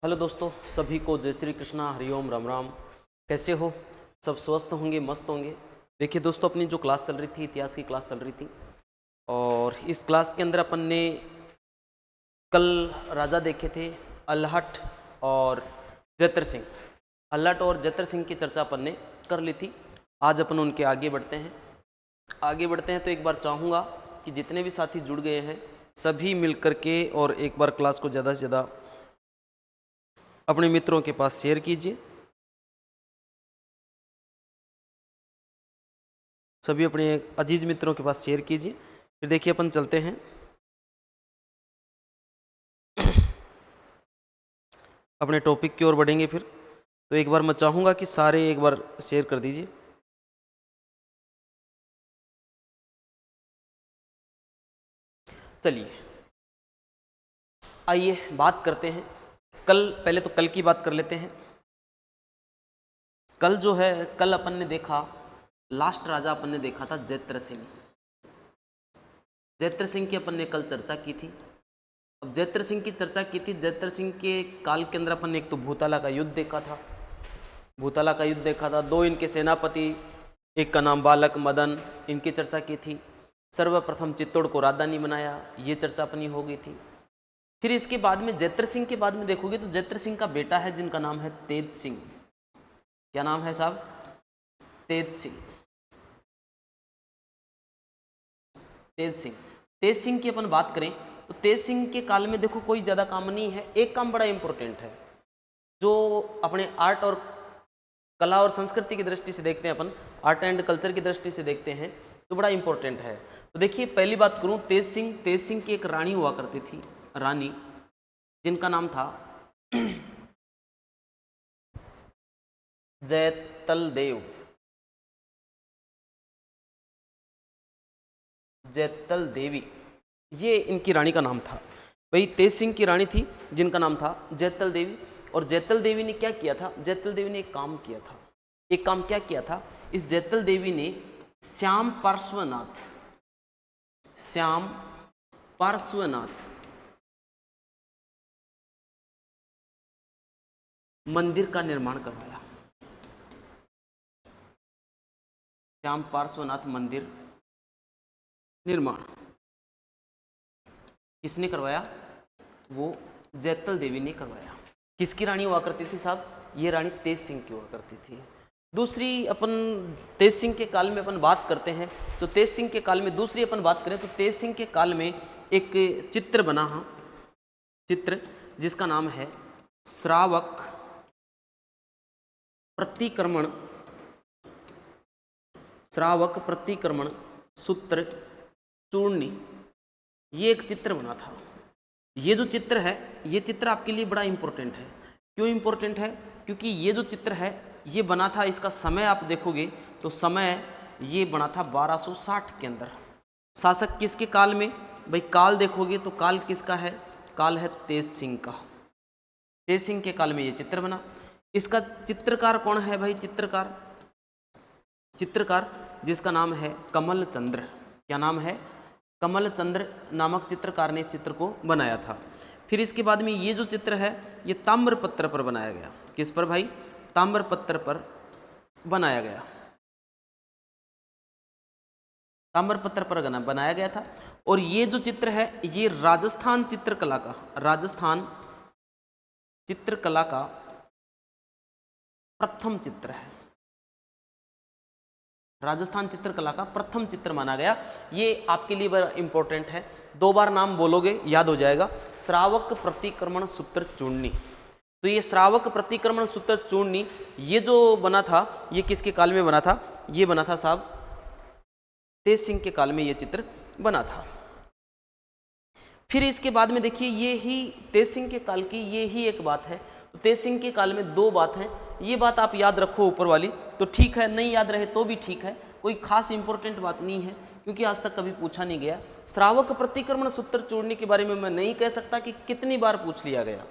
Hello दोस्तों, सभी को जय श्री कृष्णा, हरिओम, राम राम। कैसे हो? सब स्वस्थ होंगे, मस्त होंगे। देखिए दोस्तों, अपनी जो क्लास चल रही थी, इतिहास की क्लास चल रही थी, और इस क्लास के अंदर अपन ने कल राजा देखे थे अल्हट और जैतर सिंह। अल्हट और जैतर सिंह की चर्चा अपन ने कर ली थी। आज अपन उनके आगे बढ़ते हैं। तो एक बार चाहूँगा कि जितने भी साथी जुड़ गए हैं सभी मिल कर के और एक बार क्लास को ज़्यादा से ज़्यादा अपने मित्रों के पास शेयर कीजिए। सभी अपने अजीज मित्रों के पास शेयर कीजिए। फिर देखिए अपन चलते हैं अपने टॉपिक की ओर बढ़ेंगे। फिर तो एक बार मैं चाहूँगा कि सारे एक बार शेयर कर दीजिए। चलिए आइए बात करते हैं। पहले तो कल की बात कर लेते हैं। कल अपन ने देखा, लास्ट राजा अपन ने देखा था जैत्र सिंह। जैत्र सिंह की अपन ने कल चर्चा की थी। अब जैत्र सिंह की चर्चा की थी। जैत्र सिंह के काल के अंदर अपन ने एक तो भूताला का युद्ध देखा था। दो इनके सेनापति, एक का नाम बालक मदन, इनकी चर्चा की थी। सर्वप्रथम चित्तौड़ को राजधानी बनाया, ये चर्चा अपनी हो गई थी। फिर इसके बाद में जैत्र सिंह के बाद में देखोगे तो जैत्र सिंह का बेटा है जिनका नाम है तेज सिंह। क्या नाम है साहब? तेज सिंह। तेज सिंह की अपन बात करें तो तेज सिंह के काल में देखो कोई ज़्यादा काम नहीं है, एक काम बड़ा इंपॉर्टेंट है जो अपने आर्ट और कला और संस्कृति की दृष्टि से देखते हैं, अपन आर्ट एंड कल्चर की दृष्टि से देखते हैं तो बड़ा इंपॉर्टेंट है। तो देखिए पहली बात करूं, तेज सिंह की एक रानी हुआ करती थी, रानी, जिनका नाम था जैतल देवी, ये इनकी रानी का नाम था। भाई तेज सिंह की रानी थी जिनका नाम था जैतल देवी। और जैतल देवी ने क्या किया था? जैतल देवी ने एक काम किया था। एक काम क्या किया था? इस जैतल देवी ने श्याम पार्श्वनाथ मंदिर का निर्माण करवाया। श्याम पार्श्वनाथ मंदिर निर्माण किसने करवाया? वो जैतल देवी ने करवाया। किसकी रानी हुआ करती थी साहब? ये रानी तेज सिंह की हुआ करती थी। दूसरी अपन तेज सिंह के काल में अपन बात करते हैं तो तेज सिंह के काल में दूसरी अपन बात करें तो तेज सिंह के काल में एक चित्र बना, चित्र जिसका नाम है श्रावक प्रतिक्रमण सूत्र चूर्णी, ये एक चित्र बना था। ये जो चित्र है, ये चित्र आपके लिए बड़ा इंपॉर्टेंट है। क्यों इंपॉर्टेंट है? क्योंकि ये जो चित्र है ये बना था, इसका समय आप देखोगे तो समय ये बना था 1260 के अंदर। शासक किसके काल में? भाई काल देखोगे तो काल किसका है? काल है तेज सिंह का। तेज सिंह के काल में ये चित्र बना। इसका चित्रकार कौन है भाई? चित्रकार जिसका नाम है कमल चंद्र। क्या नाम है? कमल चंद्र नामक चित्रकार ने इस चित्र को बनाया था। फिर इसके बाद में ये जो चित्र है ये ताम्रपत्र पर बनाया गया। किस पर भाई? ताम्रपत्र पर बनाया गया। ताम्रपत्र पर बनाया गया था। और ये जो चित्र है ये राजस्थान चित्रकला का प्रथम चित्र है। राजस्थान चित्रकला का प्रथम चित्र माना गया। ये आपके लिए बड़ा इंपॉर्टेंट है, 2 बार नाम बोलोगे याद हो जाएगा। श्रावक प्रतिक्रमण सूत्र चूर्णी। तो ये श्रावक प्रतिक्रमण सूत्र चूर्णी ये जो बना था ये किसके काल में बना था? ये बना था साहब तेज सिंह के काल में ये चित्र बना था। फिर इसके बाद में देखिए ये ही तेज सिंह के काल की ये ही एक बात है। तो तेज सिंह के काल में 2 बात हैं, ये बात आप याद रखो ऊपर वाली तो ठीक है, नहीं याद रहे तो भी ठीक है, कोई खास इंपॉर्टेंट बात नहीं है क्योंकि आज तक कभी पूछा नहीं गया। श्रावक प्रतिक्रमण सूत्र चूर्णी के बारे में मैं नहीं कह सकता कि कितनी बार पूछ लिया गया,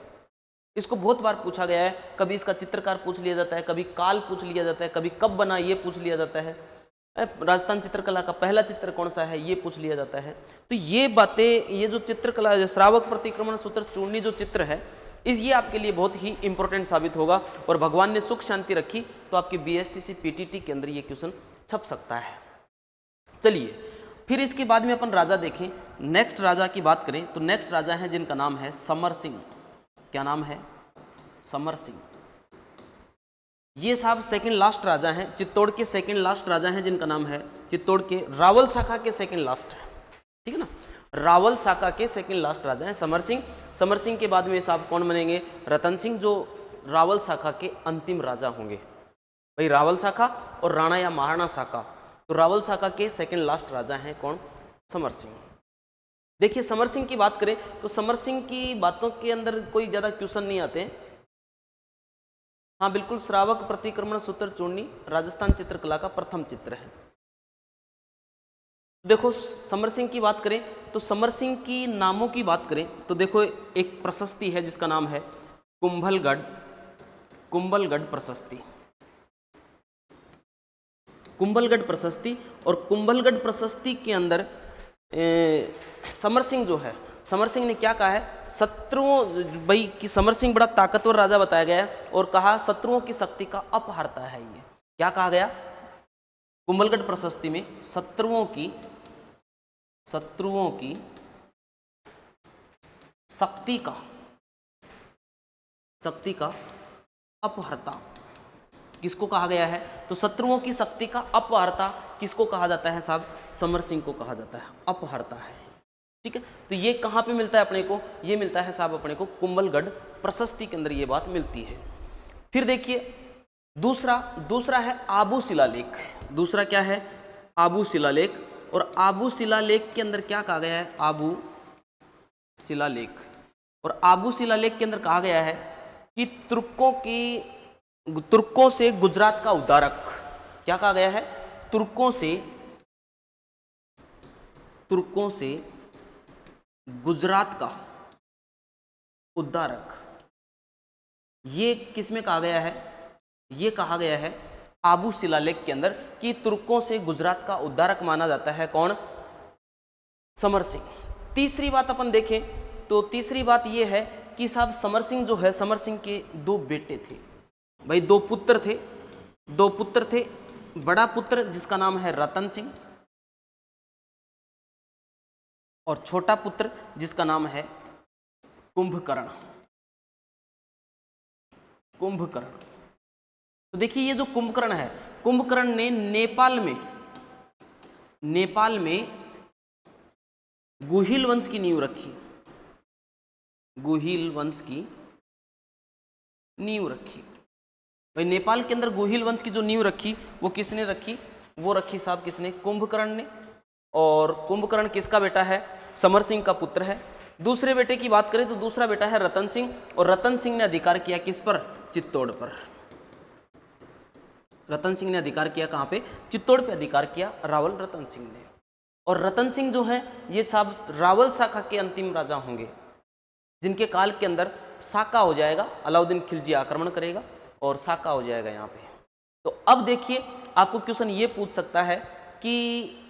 इसको बहुत बार पूछा गया है। कभी इसका चित्रकार पूछ लिया जाता है, कभी काल पूछ लिया जाता है, कभी कब बना ये पूछ लिया जाता है, राजस्थान चित्रकला का पहला चित्र कौन सा है ये पूछ लिया जाता है। तो ये बातें, ये जो चित्रकला श्रावक प्रतिक्रमण सूत्र चूर्णी जो चित्र है ये आपके लिए बहुत ही इंपॉर्टेंट साबित होगा और भगवान ने सुख शांति रखी तो आपके बीएसटीसी पीटीटी के अंदर ये क्वेश्चन छप सकता है। चलिए फिर इसके बाद में अपन राजा देखें। नेक्स्ट राजा की बात करें तो नेक्स्ट राजा हैं जिनका नाम है समर सिंह। क्या नाम है? समर सिंह। ये साहब सेकंड लास्ट राजा हैं, चित्तौड़ के सेकंड लास्ट राजा हैं जिनका नाम है, चित्तौड़ के रावल शाखा के सेकंड लास्ट है, ठीक है ना, रावल शाखा के सेकंड लास्ट राजा हैं समर सिंह। समर सिंह के बाद में साहब कौन बनेंगे? रतन सिंह, जो रावल शाखा के अंतिम राजा होंगे। भाई रावल शाखा और राणा या महाराणा शाखा, तो रावल शाखा के सेकंड लास्ट राजा हैं कौन? समर सिंह। देखिए समर सिंह की बात करें तो समर सिंह की बातों के अंदर कोई ज्यादा क्वेश्चन नहीं आते। हाँ बिल्कुल, श्रावक प्रतिक्रमण सूत्र चूर्णी राजस्थान चित्रकला का प्रथम चित्र है। देखो समर सिंह की बात करें तो समर सिंह की नामों की बात करें तो देखो एक प्रशस्ति है जिसका नाम है कुंभलगढ़ प्रशस्ति। कुंभलगढ़ प्रशस्ति, और कुंभलगढ़ प्रशस्ति के अंदर समर सिंह जो है, समर सिंह ने क्या कहा है? शत्रुओं, भाई कि समर सिंह बड़ा ताकतवर राजा बताया गया है और कहा शत्रुओं की शक्ति का अपहर्ता है। ये क्या कहा गया कुंभलगढ़ प्रशस्ति में? शत्रुओं की शक्ति का अपहर्ता किसको कहा गया है? तो शत्रुओं की शक्ति का अपहर्ता किसको कहा जाता है साहब? समर सिंह को कहा जाता है, अपहर्ता है, ठीक है। तो ये कहाँ पे मिलता है अपने को? ये मिलता है साहब अपने को कुंभलगढ़ प्रशस्ति के अंदर ये बात मिलती है। फिर देखिए दूसरा है आबू शिलालेख। दूसरा क्या है? आबू शिलालेख। और आबू शिलालेख के अंदर क्या कहा गया है? आबू शिलालेख। और आबू शिलालेख के अंदर कहा गया है कि तुर्कों से गुजरात का उद्धारक। क्या कहा गया है? तुर्कों से गुजरात का उद्धारक। ये किसमें कहा गया है? ये कहा गया है आबू शिलालेख के अंदर कि तुर्कों से गुजरात का उद्धारक माना जाता है कौन? समर सिंह। तीसरी बात अपन देखें तो तीसरी बात ये है कि साहब समर सिंह जो है, समर सिंह के दो बेटे थे, भाई दो पुत्र थे। बड़ा पुत्र जिसका नाम है रतन सिंह और छोटा पुत्र जिसका नाम है कुंभकर्ण। तो देखिए ये जो कुंभकर्ण है, कुंभकर्ण ने नेपाल में गुहिल वंश की नींव रखी। भाई नेपाल के अंदर गुहिल वंश की जो नींव रखी वो किसने रखी? वो रखी साहब किसने? कुंभकर्ण ने। और कुंभकर्ण किसका बेटा है? समर सिंह का पुत्र है। दूसरे बेटे की बात करें तो दूसरा बेटा है रतन सिंह, और रतन सिंह ने अधिकार किया किस पर? चित्तौड़ पर। रतन सिंह ने अधिकार किया कहां पे? चित्तौड़ पे अधिकार किया रावल रतन सिंह ने। और रतन सिंह जो है ये साहब रावल शाखा के अंतिम राजा होंगे जिनके काल के अंदर साका हो जाएगा, अलाउद्दीन खिलजी आक्रमण करेगा और साका हो जाएगा यहाँ पे। तो अब देखिए आपको क्वेश्चन ये पूछ सकता है कि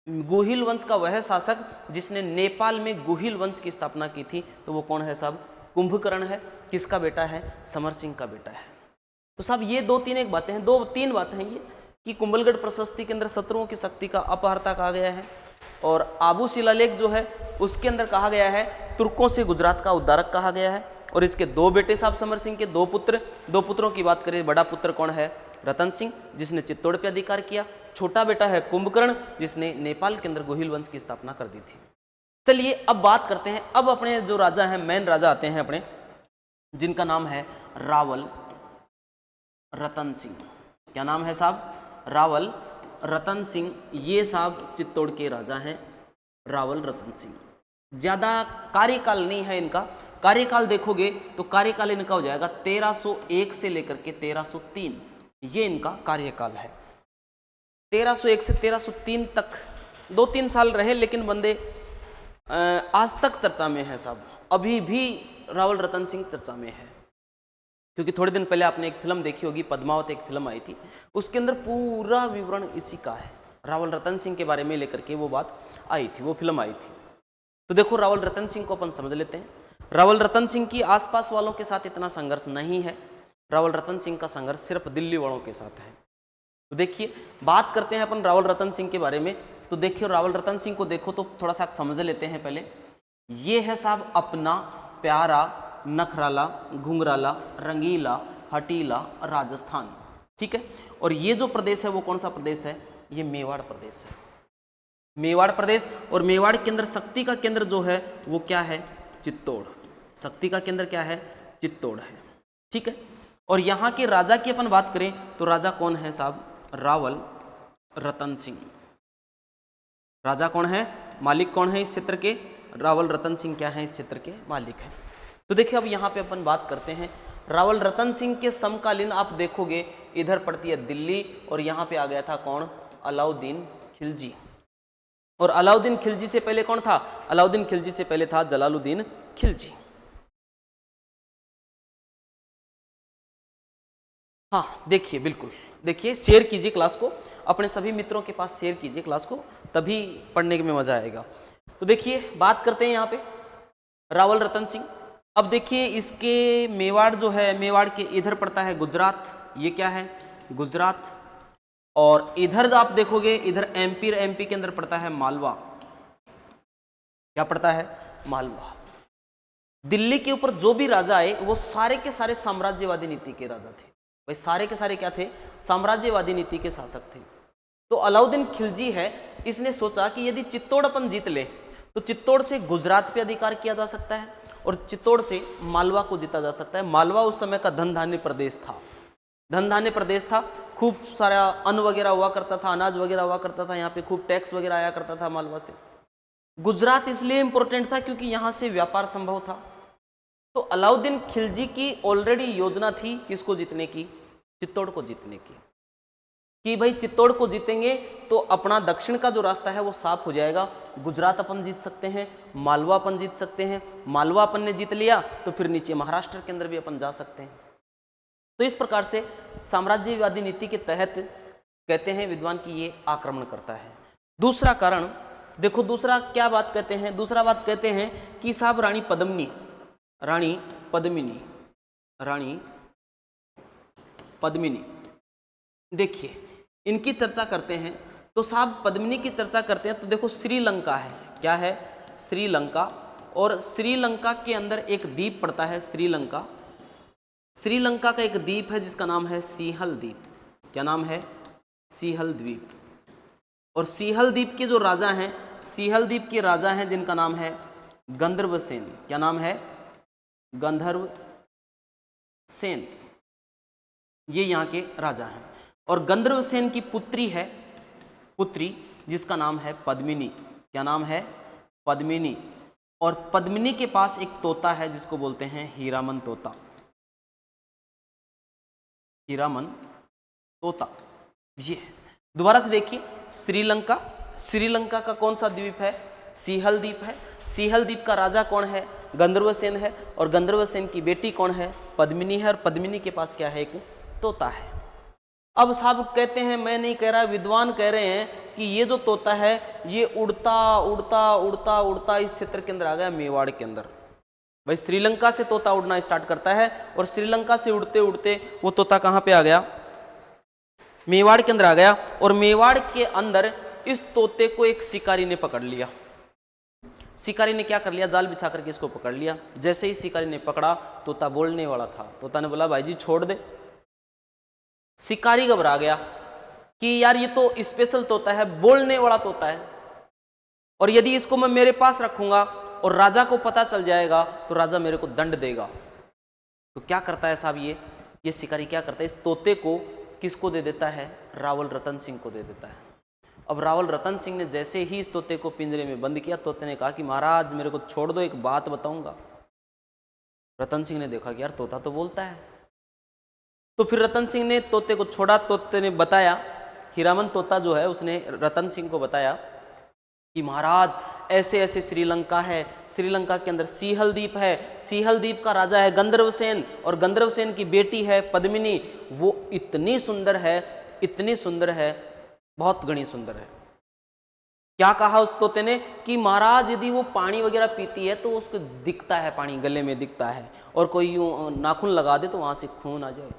गुहिल वंश का वह शासक जिसने नेपाल में गुहिल वंश की स्थापना की थी, तो वो कौन है साहब? कुंभकर्ण है। किसका बेटा है? समर सिंह का बेटा है। तो साहब ये दो तीन बातें हैं ये कि कुंभलगढ़ प्रशस्ति के अंदर शत्रुओं की शक्ति का अपहर्ता कहा गया है, और आबू शिलालेख जो है उसके अंदर कहा गया है तुर्कों से गुजरात का उद्धारक कहा गया है। और इसके दो बेटे साहब समर सिंह के दो पुत्रों की बात करें, बड़ा पुत्र कौन है? रतन सिंह जिसने चित्तौड़ पे अधिकार किया, छोटा बेटा है कुंभकर्ण जिसने नेपाल के अंदर गुहिल वंश की स्थापना कर दी थी। चलिए अब बात करते हैं, अब अपने जो राजा हैं, मेन राजा आते हैं अपने, जिनका नाम है रावल रतन सिंह। क्या नाम है साहब? रावल रतन सिंह। ये साहब चित्तौड़ के राजा हैं रावल रतन सिंह। ज्यादा कार्यकाल नहीं है इनका। कार्यकाल देखोगे तो कार्यकाल इनका हो जाएगा 1301 से लेकर के 1303, ये इनका कार्यकाल है। 1301 से 1303 तक 2-3 साल रहे, लेकिन बंदे आज तक चर्चा में है साहब। अभी भी रावल रतन सिंह चर्चा में है, क्योंकि थोड़े दिन पहले आपने एक फिल्म देखी होगी, पद्मावत एक फिल्म आई थी, उसके अंदर पूरा विवरण इसी का है, रावल रतन सिंह के बारे में लेकर के वो बात आई थी, वो फिल्म आई थी। तो देखो रावल रतन सिंह को अपन समझ लेते हैं। रावल रतन सिंह की आसपास वालों के साथ इतना संघर्ष नहीं है, रावल रतन सिंह का संघर्ष सिर्फ दिल्ली वालों के साथ है। तो देखिए बात करते हैं अपन रावल रतन सिंह के बारे में। तो देखिए रावल रतन सिंह को देखो तो थोड़ा सा समझ लेते हैं पहले। ये है साहब अपना, प्यारा, नखराला, घुंघराला, रंगीला, हटीला, राजस्थान, ठीक है। और ये जो प्रदेश है वो कौन सा प्रदेश है, ये मेवाड़ प्रदेश है, मेवाड़ प्रदेश। और मेवाड़ के अंदर शक्ति का केंद्र जो है वो क्या है, चित्तौड़। शक्ति का केंद्र क्या है, चित्तौड़ है, ठीक है। और यहाँ के राजा की अपन बात करें तो राजा कौन है साहब, रावल रतन सिंह। राजा कौन है, मालिक कौन है इस क्षेत्र के, रावल रतन सिंह क्या है इस क्षेत्र के मालिक है। तो देखिए अब यहाँ पे अपन बात करते हैं रावल रतन सिंह के समकालीन। आप देखोगे इधर पड़ती है दिल्ली और यहाँ पे आ गया था कौन, अलाउद्दीन खिलजी। और अलाउद्दीन खिलजी से पहले कौन था, अलाउद्दीन खिलजी से पहले था जलालुद्दीन खिलजी। हाँ देखिए, बिल्कुल देखिए, शेयर कीजिए क्लास को, अपने सभी मित्रों के पास शेयर कीजिए क्लास को, तभी पढ़ने में मजा आएगा। तो देखिए बात करते हैं यहाँ पे रावल रतन सिंह। अब देखिए इसके मेवाड़ जो है, मेवाड़ के इधर पड़ता है गुजरात, ये क्या है गुजरात। और इधर आप देखोगे इधर एमपी के अंदर पड़ता है मालवा, क्या पड़ता है, मालवा। दिल्ली के ऊपर जो भी राजा आए वो सारे के सारे साम्राज्यवादी नीति के राजा थे, भाई सारे के सारे क्या थे, साम्राज्यवादी नीति के शासक थे। तो अलाउद्दीन खिलजी है, इसने सोचा कि यदि चित्तौड़ अपन जीत ले तो चित्तौड़ से गुजरात पे अधिकार किया जा सकता है और चित्तौड़ से मालवा को जीता जा सकता है। मालवा उस समय का धन धान्य प्रदेश था, धन धान्य प्रदेश था, खूब सारा अन्न वगैरह हुआ करता था, अनाज वगैरह हुआ करता था, यहाँ पे खूब टैक्स वगैरह आया करता था मालवा से। गुजरात इसलिए इंपॉर्टेंट था क्योंकि यहाँ से व्यापार संभव था। तो अलाउद्दीन खिलजी की ऑलरेडी योजना थी किसको जीतने की, चित्तौड़ को जीतने की, कि भाई चित्तौड़ को जीतेंगे तो अपना दक्षिण का जो रास्ता है वो साफ हो जाएगा, गुजरात अपन जीत सकते हैं, मालवा अपन जीत सकते हैं, मालवा अपन ने जीत लिया तो फिर नीचे महाराष्ट्र के अंदर भी अपन जा सकते हैं। तो इस प्रकार से साम्राज्यवादी नीति के तहत कहते हैं विद्वान कि ये आक्रमण करता है। दूसरा कारण देखो, दूसरा क्या बात कहते हैं, दूसरा बात कहते हैं कि साहब रानी पद्मिनी, रानी पद्मिनी, रानी पद्मिनी, देखिए इनकी चर्चा करते हैं। तो साहब पद्मिनी की चर्चा करते हैं तो देखो श्रीलंका है, क्या है, श्रीलंका। और श्रीलंका के अंदर एक द्वीप पड़ता है श्रीलंका, श्रीलंका का एक द्वीप है जिसका नाम है सिंहल द्वीप। क्या नाम है, सिंहल द्वीप। और सिंहल द्वीप के जो राजा हैं, सिंहल द्वीप के राजा हैं जिनका नाम है गंधर्व सेन। क्या नाम है, गंधर्व सेन, ये यहाँ के राजा हैं। और गंधर्व सेन की पुत्री है, पुत्री जिसका नाम है पद्मिनी। क्या नाम है, पद्मिनी। और पद्मिनी के पास एक तोता है जिसको बोलते हैं हीरामन तोता, हीरामन तोता। ये दोबारा से देखिए, श्रीलंका, श्रीलंका का कौन सा द्वीप है, सिंहल द्वीप है। सिंहल द्वीप का राजा कौन है, गंधर्व सेन है। और गंधर्व सेन की बेटी कौन है, पद्मिनी है। और पद्मिनी के पास क्या है, एक तोता है। अब साहब कहते हैं, मैं नहीं कह रहा, विद्वान कह रहे हैं कि ये जो तोता है ये उड़ता उड़ता उड़ता उड़ता इस क्षेत्र के अंदर आ गया, मेवाड़ के अंदर। भाई श्रीलंका से तोता उड़ना स्टार्ट करता है और श्रीलंका से उड़ते उड़ते वो तोता कहाँ पे आ गया, मेवाड़ के अंदर आ गया। और मेवाड़ के अंदर इस तोते को एक शिकारी ने पकड़ लिया। शिकारी ने क्या कर लिया, जाल बिछा करके इसको पकड़ लिया। जैसे ही शिकारी ने पकड़ा, तोता बोलने वाला था, तोता ने बोला भाई जी छोड़ दे। शिकारी घबरा गया कि यार ये तो स्पेशल तोता है, बोलने वाला तोता है, और यदि इसको मैं मेरे पास रखूंगा और राजा को पता चल जाएगा तो राजा मेरे को दंड देगा। तो क्या करता है साहब, ये शिकारी क्या करता है, इस तोते को किसको दे देता है, रावल रतन सिंह को दे देता है। अब रावल रतन सिंह ने जैसे ही इस तोते को पिंजरे में बंद किया, तोते ने कहा कि महाराज मेरे को छोड़ दो, एक बात बताऊंगा। रतन सिंह ने देखा कि यार तोता तो बोलता है। तो फिर रतन सिंह ने तोते को छोड़ा। तोते ने बताया, हीरामन तोता जो है उसने रतन सिंह को बताया कि महाराज ऐसे ऐसे श्रीलंका है, श्रीलंका के अंदर सिंहल द्वीप है, सिंहल द्वीप का राजा है गंधर्व सेन, और गंधर्व सेन की बेटी है पद्मिनी। वो इतनी सुंदर है, इतनी सुंदर है, बहुत घनी सुंदर है। क्या कहा उस तोते ने कि महाराज यदि वो पानी वगैरह पीती है तो उसको दिखता है, पानी गले में दिखता है, और कोई यूं नाखून लगा दे तो वहां से खून आ जाए।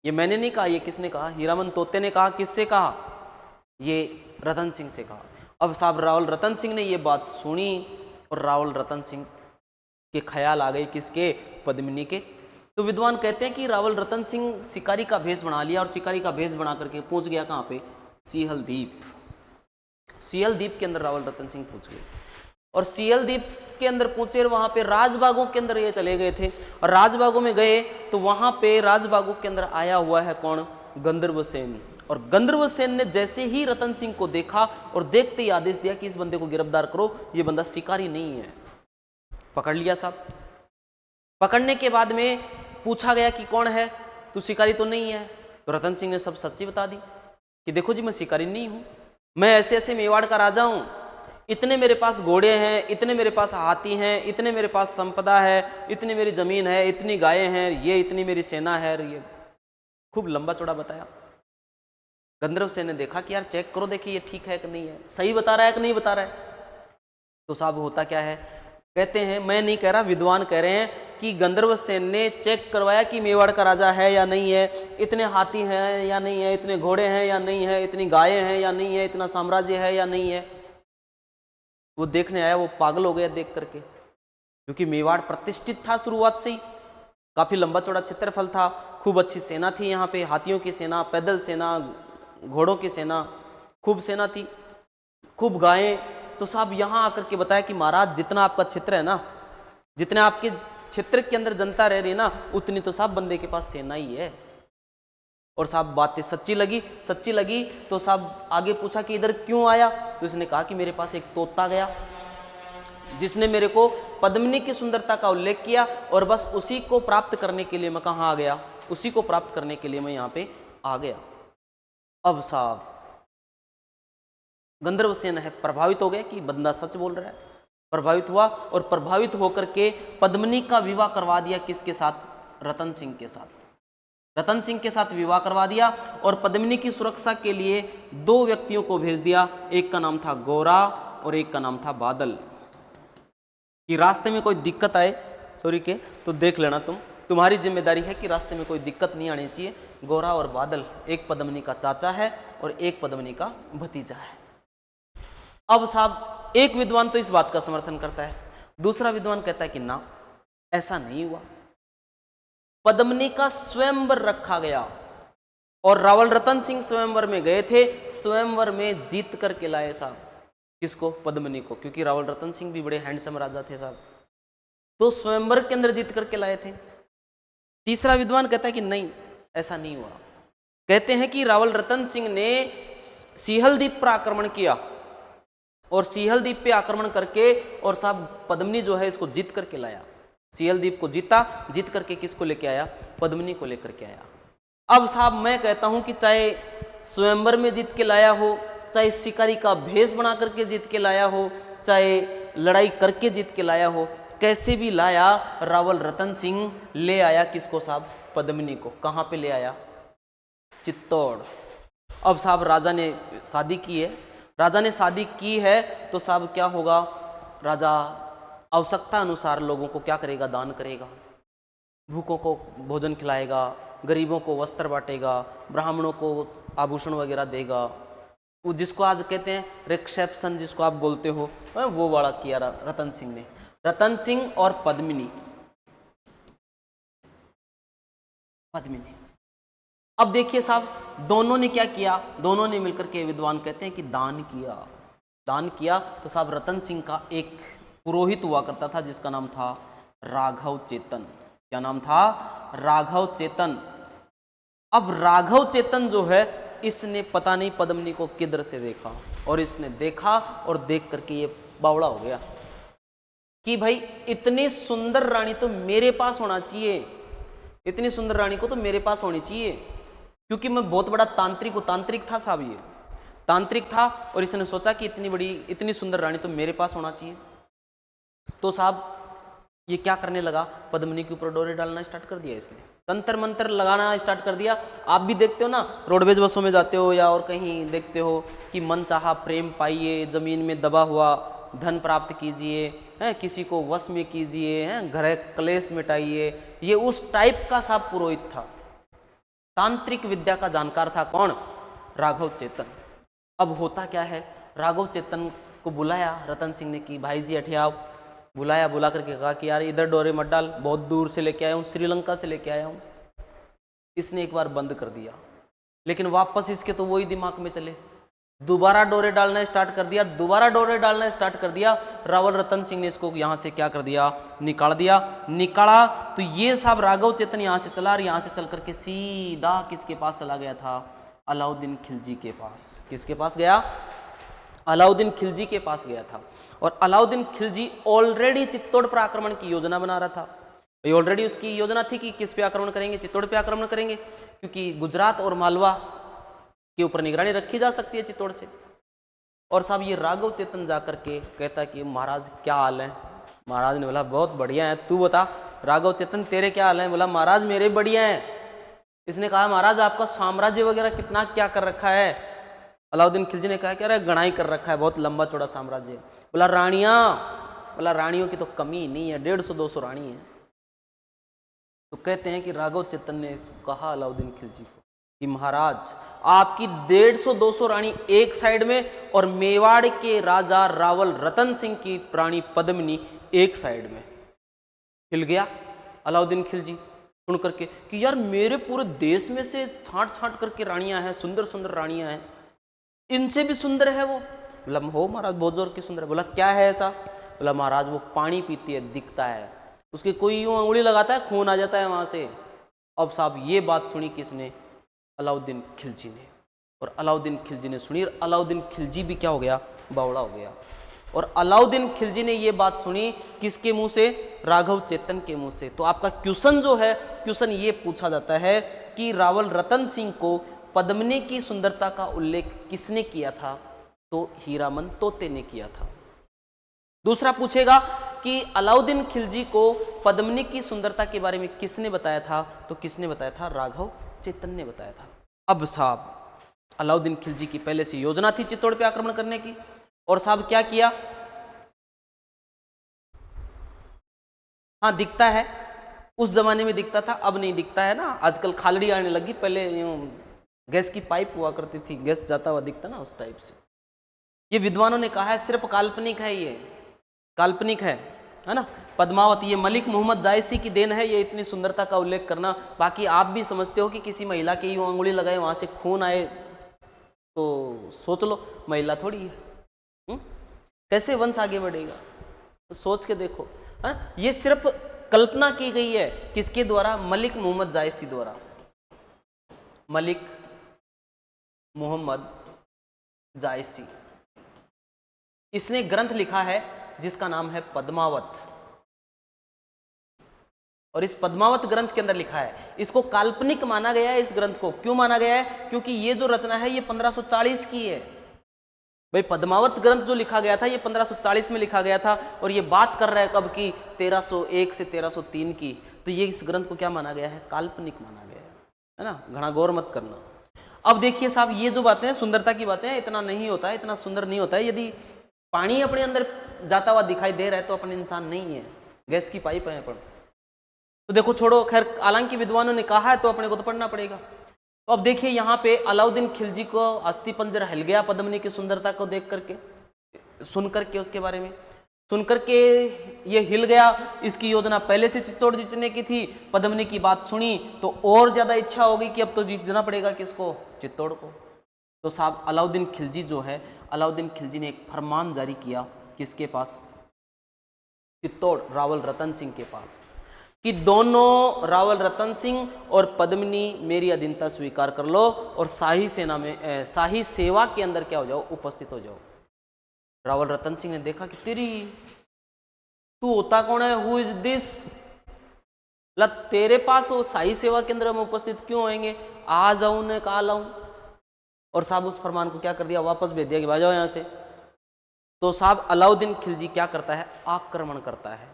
ये मैंने नहीं कहा, ये किसने कहा? हीरामन तोते ने कहा। किससे कहा? ये रतन सिंह से कहा। अब साहब रावल रतन सिंह ने ये बात सुनी और रावल रतन सिंह के ख्याल आ गए, किसके? पद्मिनी के। तो विद्वान कहते हैं कि रावल रतन सिंह शिकारी का भेष बना लिया और शिकारी का भेष बना करके पहुंच गया कहाँ पे? सिहल द्वीप। सिहल द्वीप के अंदर रावल रतन सिंह पहुंच गए और सिहल द्वीप के अंदर पहुंचे और वहां पे राजबागों के अंदर ये चले गए थे। और राजबागों में गए तो वहां पे राजबागों के अंदर आया हुआ है कौन? गंधर्वसेन। और गंधर्वसेन ने जैसे ही रतन सिंह को देखा और देखते ही आदेश दिया कि इस बंदे को गिरफ्तार करो, ये बंदा शिकारी नहीं है। पकड़ लिया साहब। पकड़ने के बाद में पूछा गया कि कौन है तू? शिकारी तो नहीं है। तो रतन सिंह ने सब सच्ची बता दी कि देखो जी, मैं शिकारी नहीं हूं, मैं ऐसे ऐसे मेवाड़ का राजा हूं, इतने मेरे पास घोड़े हैं, इतने मेरे पास हाथी हैं, इतने मेरे पास संपदा है, इतनी मेरी जमीन है, इतनी गायें हैं, ये इतनी मेरी सेना है। ये खूब लंबा चौड़ा बताया। गंधर्वसेन ने देखा कि यार चेक करो, देखिए ये ठीक है कि नहीं है, सही बता रहा है कि नहीं बता रहा है। तो साहब होता क्या है, कहते हैं, मैं नहीं कह रहा, विद्वान कह रहे हैं कि गंधर्वसेन ने चेक करवाया कि मेवाड़ का राजा है या नहीं है, इतने हाथी हैं या नहीं है, इतने घोड़े हैं या नहीं है, इतनी गायें हैं या नहीं है, इतना साम्राज्य है या नहीं है। वो देखने आया, वो पागल हो गया देख करके, क्योंकि मेवाड़ प्रतिष्ठित था शुरुआत से ही, काफी लंबा चौड़ा क्षेत्रफल था, खूब अच्छी सेना थी यहाँ पे, हाथियों की सेना, पैदल सेना, घोड़ों की सेना, खूब सेना थी, खूब गायें। तो साहब यहाँ आकर के बताया कि महाराज जितना आपका क्षेत्र है ना, जितने आपके क्षेत्र के अंदर जनता रह रही है ना, उतनी तो साहब बंदे के पास सेना ही है। और साहब बातें सच्ची लगी तो साहब आगे पूछा कि इधर क्यों आया? तो इसने कहा कि मेरे पास एक तोता गया जिसने मेरे को पद्मिनी की सुंदरता का उल्लेख किया, और बस उसी को प्राप्त करने के लिए मैं कहाँ आ गया? उसी को प्राप्त करने के लिए मैं यहाँ पे आ गया। अब साहब गंधर्वसेन है प्रभावित हो गए कि बंदा सच बोल रहा है, प्रभावित हुआ और प्रभावित होकर के पद्मिनी का विवाह करवा दिया। किसके साथ? रतन सिंह के साथ। रतन सिंह के साथ विवाह करवा दिया और पद्मिनी की सुरक्षा के लिए दो व्यक्तियों को भेज दिया, एक का नाम था गोरा और एक का नाम था बादल, कि रास्ते में कोई दिक्कत आए सॉरी के तो देख लेना, तुम्हारी जिम्मेदारी है कि रास्ते में कोई दिक्कत नहीं आनी चाहिए। गोरा और बादल, एक पद्मिनी का चाचा है और एक पद्मिनी का भतीजा है। अब साहब एक विद्वान तो इस बात का समर्थन करता है, दूसरा विद्वान कहता है कि ना, ऐसा नहीं हुआ। पद्मिनी का स्वयंवर रखा गया और रावल रतन सिंह स्वयंवर में गए थे, स्वयंवर में जीत करके लाए साहब। किसको? पद्मिनी को, क्योंकि रावल रतन सिंह भी बड़े हैंडसम राजा थे साहब, तो स्वयंवर के अंदर जीत करके लाए थे। तीसरा विद्वान कहता है कि नहीं, ऐसा नहीं हुआ। कहते हैं कि रावल रतन सिंह ने सिहल द्वीप पर आक्रमण किया और सिहल द्वीप पे आक्रमण करके और साहब पद्मिनी जो है इसको जीत करके लाया। सिहल द्वीप को जीता, जीत करके किसको लेके आया? पद्मिनी को लेकर के आया। अब साहब मैं कहता हूं कि चाहे स्वयंवर में जीत के लाया हो, चाहे शिकारी का भेष बना करके जीत के लाया हो, चाहे लड़ाई करके जीत के लाया हो, कैसे भी लाया, रावल रतन सिंह ले आया किसको साहब? पद्मिनी को। कहाँ पे ले आया? चित्तौड़। अब साहब राजा ने शादी की है, राजा ने शादी की है तो साहब क्या होगा? राजा आवश्यकता अनुसार लोगों को क्या करेगा? दान करेगा, भूखों को भोजन खिलाएगा, गरीबों को वस्त्र बांटेगा, ब्राह्मणों को आभूषण वगैरह देगा। वो जिसको आज कहते हैं रिसेप्शन, जिसको आप बोलते हो, वो वाला किया रतन सिंह ने। रतन सिंह और पद्मिनी। अब देखिए साहब, दोनों ने क्या किया? दोनों ने मिलकर के, विद्वान कहते हैं कि दान किया। दान किया तो साहब रतन सिंह का एक पुरोहित हुआ करता था जिसका नाम था राघव चेतन। क्या नाम था? राघव चेतन। अब राघव चेतन जो है, इसने पता नहीं पद्मिनी को किधर से देखा, और इसने देखा और देख करके ये बावड़ा हो गया कि भाई इतनी सुंदर रानी तो मेरे पास होना चाहिए, इतनी सुंदर रानी को तो मेरे पास होनी चाहिए, क्योंकि मैं बहुत बड़ा तांत्रिक हूं। तांत्रिक था साहब, ये तांत्रिक था, और इसने सोचा कि इतनी बड़ी, इतनी सुंदर रानी तो मेरे पास होना चाहिए। तो साहब ये क्या करने लगा, पद्मिनी के ऊपर डोरे डालना स्टार्ट कर दिया इसने, तंत्र मंत्र लगाना स्टार्ट कर दिया। आप भी देखते हो ना, रोडवेज बसों में जाते हो या और कहीं देखते हो कि मन चाहा प्रेम पाइए, जमीन में दबा हुआ धन प्राप्त कीजिए, हैं किसी को वश में कीजिए, हैं घर क्लेश मिटाइए। ये उस टाइप का सा पुरोहित था, तांत्रिक विद्या का जानकार था। कौन? राघव चेतन। अब होता क्या है, राघव चेतन को बुलाया रतन सिंह ने कि भाई जी हठे आओ। बुलाया, बुला करके कहा कि यार इधर डोरे मत डाल, बहुत दूर से लेके आया हूँ, श्रीलंका से लेके आया हूँ। इसने एक बार बंद कर दिया, लेकिन वापस इसके तो वही दिमाग में चले, दोबारा डोरे डालना स्टार्ट कर दिया, दोबारा डोरे डालना स्टार्ट कर दिया। रावल रतन सिंह ने इसको यहाँ से क्या कर दिया, निकाल दिया। निकाला तो ये साहब राघव चेतन यहाँ से चला और यहाँ से चल करके सीधा किसके पास चला गया था, अलाउद्दीन खिलजी के पास। किसके पास गया? अलाउद्दीन खिलजी के पास गया था। और अलाउद्दीन खिलजी ऑलरेडी चित्तौड़ पर आक्रमण की योजना बना रहा था। ऑलरेडी उसकी योजना थी कि किस पे आक्रमण करेंगे, चित्तौड़ पे आक्रमण करेंगे, क्योंकि गुजरात और मालवा के ऊपर निगरानी रखी जा सकती है चित्तौड़ से। और साहब ये राघव चेतन जाकर के कहता कि महाराज क्या हाल है। महाराज ने बोला बहुत बढ़िया है, तू बता राघव चेतन तेरे क्या हाल है। बोला महाराज मेरे बढ़िया है। इसने कहा महाराज आपका साम्राज्य वगैरह कितना क्या कर रखा है। अलाउद्दीन खिलजी ने कहा कि अरे गणाई कर रखा है, बहुत लंबा चौड़ा साम्राज्य। बोला रानियां, बोला रानियों की तो कमी नहीं है, 150-200 रानी है। तो कहते हैं कि राघव चेतन ने कहा अलाउद्दीन खिलजी को कि महाराज आपकी 150-200 रानी एक साइड में और मेवाड़ के राजा रावल रतन सिंह की रानी पद्मिनी एक साइड में। हिल गया अलाउद्दीन खिलजी सुन करके कि यार मेरे पूरे देश में से छांट छांट करके रानियां हैं, सुंदर सुंदर रानियां हैं, इनसे भी सुंदर है वो। बोला हो महाराज बहुत जोर की सुंदर है। बोला क्या है ऐसा? बोला महाराज वो पानी पीती है, दिखता है, उसकी कोई यूं अंगुली लगाता है खून आ जाता है वहां से। अब साहब ये बात सुनी किसने? अलाउद्दीन खिलजी ने। और अलाउद्दीन खिलजी ने सुनी और अलाउद्दीन खिलजी भी क्या हो गया, बावड़ा हो गया। और अलाउद्दीन खिलजी ने ये बात सुनी किसके मुंह से? राघव चेतन के मुंह से। तो आपका क्वेश्चन जो है, क्वेश्चन ये पूछा जाता है कि रावल रतन सिंह को पद्मिनी की सुंदरता का उल्लेख किसने किया था? तो हीरामन तोते ने किया था। दूसरा पूछेगा कि अलाउद्दीन खिलजी को पद्मिनी की सुंदरता के बारे में किसने बताया था? तो किसने बताया था? राघव चेतन ने बताया था। अब साहब अलाउद्दीन खिलजी की पहले से योजना थी चित्तौड़ पे आक्रमण करने की, और साहब क्या किया? हाँ दिखता है, उस जमाने में दिखता था, अब नहीं दिखता है ना, आजकल खालड़ी आने लगी, पहले गैस की पाइप हुआ करती थी, गैस जाता हुआ दिखता ना, उस टाइप से। ये विद्वानों ने कहा है सिर्फ काल्पनिक है, ये काल्पनिक है ना। पद्मावत ये मलिक मोहम्मद जायसी की देन है, ये इतनी सुंदरता का उल्लेख करना। बाकी आप भी समझते हो कि किसी महिला की यूं अंगुली लगाए वहां से खून आए, तो सोच लो महिला थोड़ी है, कैसे वंश आगे बढ़ेगा? तो सोच के देखो, है ना। ये सिर्फ कल्पना की गई है, किसके द्वारा? मलिक मोहम्मद जायसी द्वारा। मलिक मोहम्मद जायसी, इसने ग्रंथ लिखा है जिसका नाम है पद्मावत। और इस पद्मावत ग्रंथ के अंदर लिखा है, इसको काल्पनिक माना गया है। इस ग्रंथ को क्यों माना गया है? क्योंकि ये जो रचना है ये 1540 की है। भाई पद्मावत ग्रंथ जो लिखा गया था ये 1540 में लिखा गया था, और ये बात कर रहा है कब की? 1301 से 1303 की। तो ये इस ग्रंथ को क्या माना गया है? काल्पनिक माना गया है ना। घना गौर मत करना। अब देखिए साहब, ये जो बातें हैं सुंदरता की बातें हैं, इतना नहीं होता है, इतना सुंदर नहीं होता है। यदि पानी अपने अंदर जाता हुआ दिखाई दे रहा है तो अपन इंसान नहीं है, गैस की पाइप है अपन। तो देखो छोड़ो, खैर हालांकि विद्वानों ने कहा है तो अपने को तो पढ़ना पड़ेगा। तो अब देखिए यहाँ पे अलाउद्दीन खिलजी को अस्थि पंजर हिल गया पद्मिनी की सुंदरता को देख करके, सुन करके, उसके बारे में सुन करके ये हिल गया। इसकी योजना पहले से चित्तौड़ जीतने की थी, पद्मिनी की बात सुनी तो और ज्यादा इच्छा हो गई कि अब तो जीतना पड़ेगा किसको? चित्तौड़ को। तो साहब अलाउद्दीन खिलजी जो है, अलाउद्दीन खिलजी ने एक फरमान जारी किया, किसके पास? चित्तौड़ रावल रतन सिंह के पास, कि दोनों रावल रतन सिंह और पद्मिनी मेरी अधीनता स्वीकार कर लो और शाही सेना में, शाही सेवा के अंदर क्या हो जाओ? उपस्थित हो जाओ। रावल रतन सिंह ने देखा कि तू होता कौन है? Who is this? तेरे पास वो शाही सेवा के अंदर में उपस्थित क्यों होंगे? आ जाऊं ने कहा लाऊं। और साहब उस फरमान को क्या कर दिया? वापस भेज दिया कि भाग जाओ यहां से। तो साहब अलाउद्दीन खिलजी क्या करता है? आक्रमण करता है।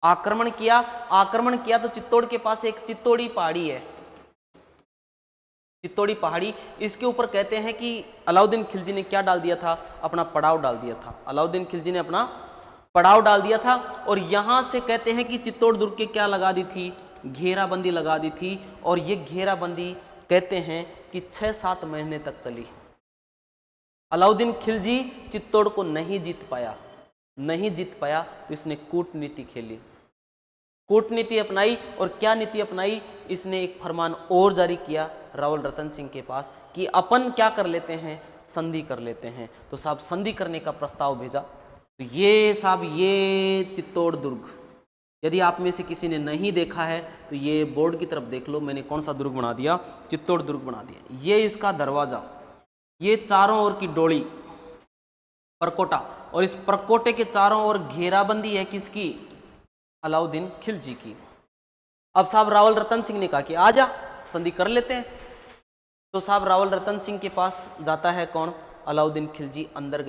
आक्रमण किया तो चित्तौड़ के पास एक चित्तौड़ी पहाड़ी है, चित्तौड़ी पहाड़ी, इसके ऊपर कहते हैं कि अलाउद्दीन खिलजी ने क्या डाल दिया था, अपना पड़ाव डाल दिया था। अलाउद्दीन खिलजी ने अपना पड़ाव डाल दिया था और यहां से कहते हैं कि चित्तौड़ दुर्ग के क्या लगा दी थी, घेराबंदी लगा दी थी। और ये घेराबंदी कहते हैं कि 6-7 महीने तक चली। अलाउद्दीन खिलजी चित्तौड़ को नहीं जीत पाया तो इसने कूटनीति खेली, कूटनीति अपनाई। और क्या नीति अपनाई, इसने एक फरमान और जारी किया रावल रतन सिंह के पास कि अपन क्या कर लेते हैं, संधि कर लेते हैं। तो साहब संधि करने का प्रस्ताव भेजा। तो ये साहब ये चित्तौड़ दुर्ग, यदि आप में से किसी ने नहीं देखा है तो ये बोर्ड की तरफ देख लो, मैंने कौन सा दुर्ग बना दिया, चित्तौड़ दुर्ग बना दिया। ये इसका दरवाजा, ये चारों ओर की डोली परकोटा, और इस परकोटे के चारों ओर घेराबंदी है किसकी, अलाउद्दीन खिलजी की। अब साहब रावल रतन सिंह ने कहा कि आजा संधि कर लेते हैं। तो साहब रावल रतन सिंह के पास जाता है कौन, अलाउद्दीन खिलजी। अंदर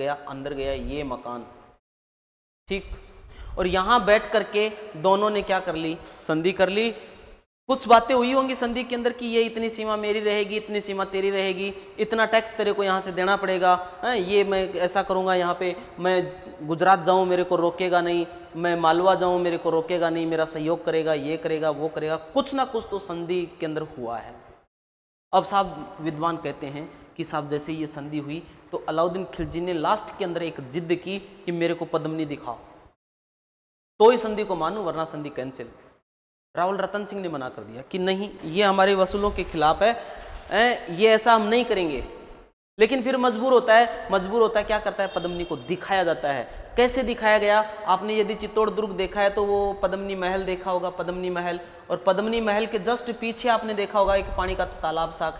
गया ये मकान, ठीक। और यहां बैठ करके दोनों ने क्या कर ली, संधि कर ली। कुछ बातें हुई होंगी संधि के अंदर कि ये इतनी सीमा मेरी रहेगी, इतनी सीमा तेरी रहेगी, इतना टैक्स तेरे को यहाँ से देना पड़ेगा, ये मैं ऐसा करूँगा, यहाँ पे मैं गुजरात जाऊँ मेरे को रोकेगा नहीं, मैं मालवा जाऊँ मेरे को रोकेगा नहीं, मेरा सहयोग करेगा, ये करेगा वो करेगा, कुछ ना कुछ तो संधि के अंदर हुआ है। अब साहब विद्वान कहते हैं कि साहब जैसे ये संधि हुई तो अलाउद्दीन खिलजी ने लास्ट के अंदर एक जिद की कि मेरे को पद्मनी दिखाओ तो ही संधि को मानूं, वरना संधि कैंसिल। रावल रतन सिंह ने मना कर दिया कि नहीं, ये हमारे वसूलों के खिलाफ है, ये ऐसा हम नहीं करेंगे। लेकिन फिर मजबूर होता है, क्या करता है, पद्मनी को दिखाया जाता है। कैसे दिखाया गया, आपने यदि चित्तौड़ दुर्ग देखा है तो वो पद्मनी महल देखा होगा, पद्मनी महल, और पद्मनी महल के जस्ट पीछे आपने देखा होगा एक पानी का तालाब साक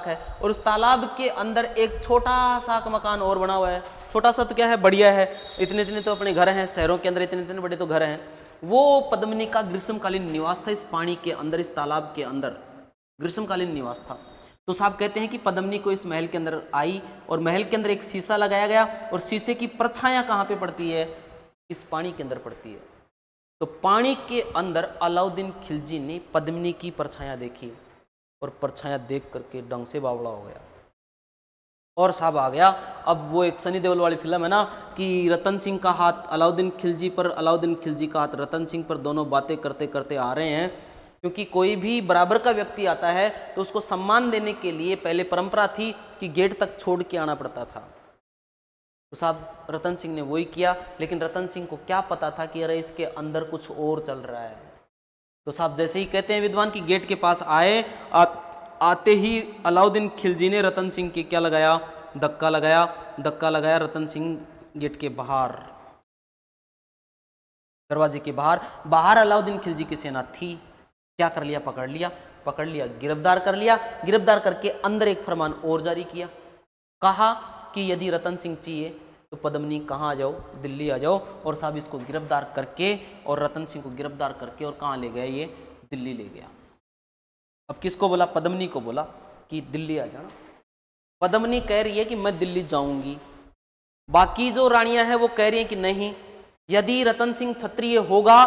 है, और उस तालाब के अंदर एक छोटा सा मकान और बना हुआ है। छोटा सा तो क्या है, बढ़िया है, इतने तो अपने घर हैं, शहरों के अंदर इतने बड़े तो घर हैं। वो पद्मनी का ग्रीष्मकालीन निवास था, इस पानी के अंदर, इस तालाब के अंदर ग्रीष्मकालीन निवास था। तो साहब कहते हैं कि पद्मनी को इस महल के अंदर आई और महल के अंदर एक शीशा लगाया गया और शीशे की परछायां कहाँ पे पड़ती है, इस पानी के अंदर पड़ती है। तो पानी के अंदर अलाउद्दीन खिलजी ने पद्मनी की परछायां देखी और परछायां देख करके डंग से बावड़ा हो गया और साहब आ गया। अब वो एक सनी देओल वाली फिल्म है ना कि रतन सिंह का हाथ अलाउद्दीन खिलजी पर, अलाउद्दीन खिलजी का हाथ रतन सिंह पर, दोनों बातें करते करते आ रहे हैं। क्योंकि कोई भी बराबर का व्यक्ति आता है तो उसको सम्मान देने के लिए पहले परंपरा थी कि गेट तक छोड़ के आना पड़ता था। तो साहब रतन सिंह ने वही किया, लेकिन रतन सिंह को क्या पता था कि अरे इसके अंदर कुछ और चल रहा है। तो साहब जैसे ही कहते हैं विद्वान की गेट के पास आए, आते ही अलाउद्दीन खिलजी ने रतन सिंह की क्या लगाया, धक्का लगाया। रतन सिंह गेट के बाहर, दरवाजे के बाहर अलाउद्दीन खिलजी की सेना थी। क्या कर लिया, पकड़ लिया, गिरफ्तार करके अंदर एक फरमान और जारी किया। कहा कि यदि रतन सिंह चाहिए तो पद्मनी कहाँ आ जाओ, दिल्ली आ जाओ। और साहब इसको गिरफ्तार करके और रतन सिंह को गिरफ्तार करके और कहाँ ले गया, ये दिल्ली ले गया। अब किसको बोला, पद्मनी को बोला कि दिल्ली आ जाना। पद्मनी कह रही है कि मैं दिल्ली जाऊंगी। बाकी जो रानियां हैं वो कह रही हैं कि नहीं, यदि रतन सिंह क्षत्रिय होगा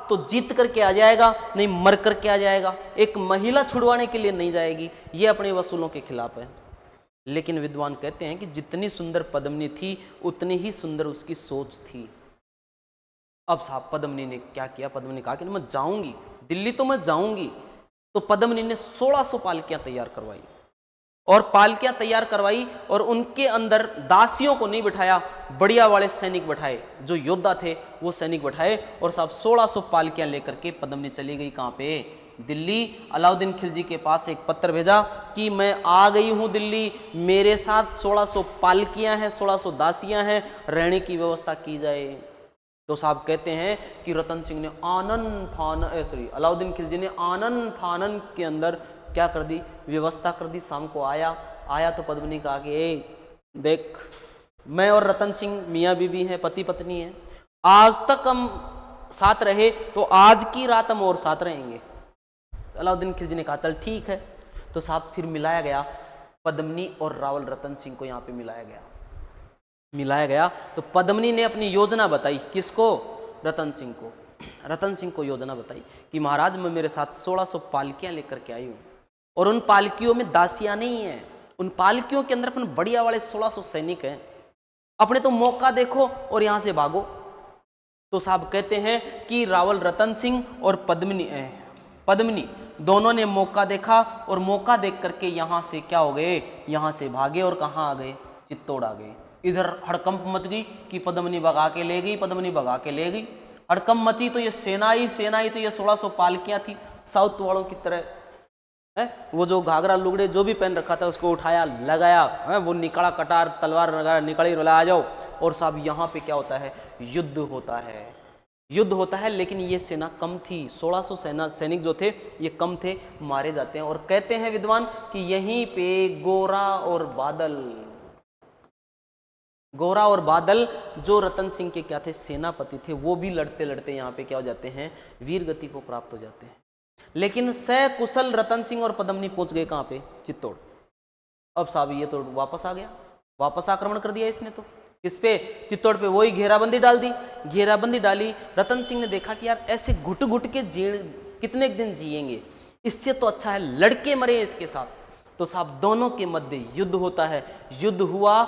तो जीत करके आ जाएगा, नहीं मर करके आ जाएगा। एक महिला छुड़वाने के लिए नहीं जाएगी, ये अपने वसूलों के खिलाफ है। लेकिन विद्वान कहते हैं कि जितनी सुंदर पद्मनी थी उतनी ही सुंदर उसकी सोच थी। अब साहब पद्मनी ने क्या किया, पद्मनी कहा कि मैं जाऊंगी दिल्ली, तो मैं जाऊंगी। तो पद्मनी ने 1600 पालकियां तैयार करवाई और उनके अंदर दासियों को नहीं बिठाया, बढ़िया वाले सैनिक बैठाए, जो योद्धा थे वो सैनिक बैठाए। और साहब 1600 पालकियां लेकर के पद्मनी चली गई कहाँ पे, दिल्ली। अलाउद्दीन खिलजी के पास एक पत्र भेजा कि मैं आ गई हूं दिल्ली, मेरे साथ 1600 पालकियां हैं, 1600 दासियां हैं, रहने की व्यवस्था की जाए। तो साहब कहते हैं कि रतन सिंह ने अलाउद्दीन खिलजी ने आनन फानन के अंदर क्या कर दी, व्यवस्था कर दी। शाम को आया तो पद्मनी कहा कि देख, मैं और रतन सिंह मियाँ बीबी हैं, पति पत्नी हैं, आज तक हम साथ रहे तो आज की रात हम और साथ रहेंगे। अलाउद्दीन खिलजी ने कहा चल ठीक है। तो साहब फिर मिलाया गया, पद्मनी और रावल रतन सिंह को यहाँ पे मिलाया गया। तो पद्मनी ने अपनी योजना बताई, किसको, रतन सिंह को। रतन सिंह को योजना बताई कि महाराज मैं मेरे साथ 1600 पालकियां लेकर के आई हूं और उन पालकियों में दासियां नहीं है, उन पालकियों के अंदर अपन बढ़िया वाले 1600 सैनिक हैं, अपने तो मौका देखो और यहां से भागो। तो साहब कहते हैं कि रावल रतन सिंह और पद्मिनी दोनों ने मौका देखा और मौका देख करके यहां से क्या हो गए, यहां से भागे और कहां आ गए, चित्तौड़ आ गए। इधर हड़कंप मच गई कि पद्मिनी भगा के ले गई, पद्मिनी भगा के ले गई। हड़कंप मची तो ये सेना ही तो ये 1600 पालकियां थी साउथ वालों की तरह है। वो जो घाघरा लुगड़े जो भी पहन रखा था उसको उठाया लगाया है, वो निकला कटार तलवार निकली रोला आ जाओ। और साहब यहाँ पे क्या होता है, युद्ध होता है, लेकिन ये सेना कम थी, 1600 सैनिक जो थे ये कम थे, मारे जाते हैं। और कहते हैं विद्वान कि यहीं पे गोरा और बादल जो रतन सिंह के क्या थे, सेनापति थे, वो भी लड़ते लड़ते यहाँ पे क्या हो जाते हैं, वीर गति को प्राप्त हो जाते हैं। लेकिन सकुशल रतन सिंह और पद्मिनी पहुंच गए कहाँ पे, चित्तौड़। अब साहब ये तो वापस आ गया, वापस आक्रमण कर दिया इसने तो किस पे, चित्तौड़ पे। वही घेराबंदी डाल दी, घेराबंदी डाली। रतन सिंह ने देखा कि यार ऐसे घुट घुट के कितने दिन जिएंगे, इससे तो अच्छा है लड़के मरे इसके साथ। तो साहब दोनों के मध्य युद्ध होता है। युद्ध हुआ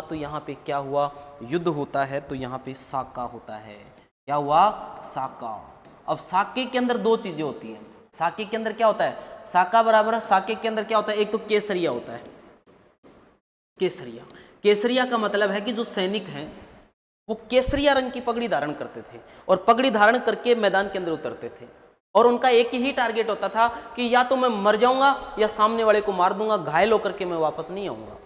तो यहाँ पे क्या हुआ, युद्ध होता है तो यहाँ पे साका होता है। क्या हुआ, साका। अब साके के अंदर दो चीजें होती हैं। साके के अंदर क्या होता है, साका बराबर साके के अंदर क्या होता है, एक तो केसरिया होता है। केसरिया का मतलब है कि जो सैनिक हैं वो केसरिया रंग की पगड़ी धारण करते थे और पगड़ी धारण करके मैदान के अंदर उतरते थे। और उनका एक ही टारगेट होता था कि या तो मैं मर जाऊंगा या सामने वाले को मार दूंगा, घायल होकर के मैं वापस नहीं आऊंगा।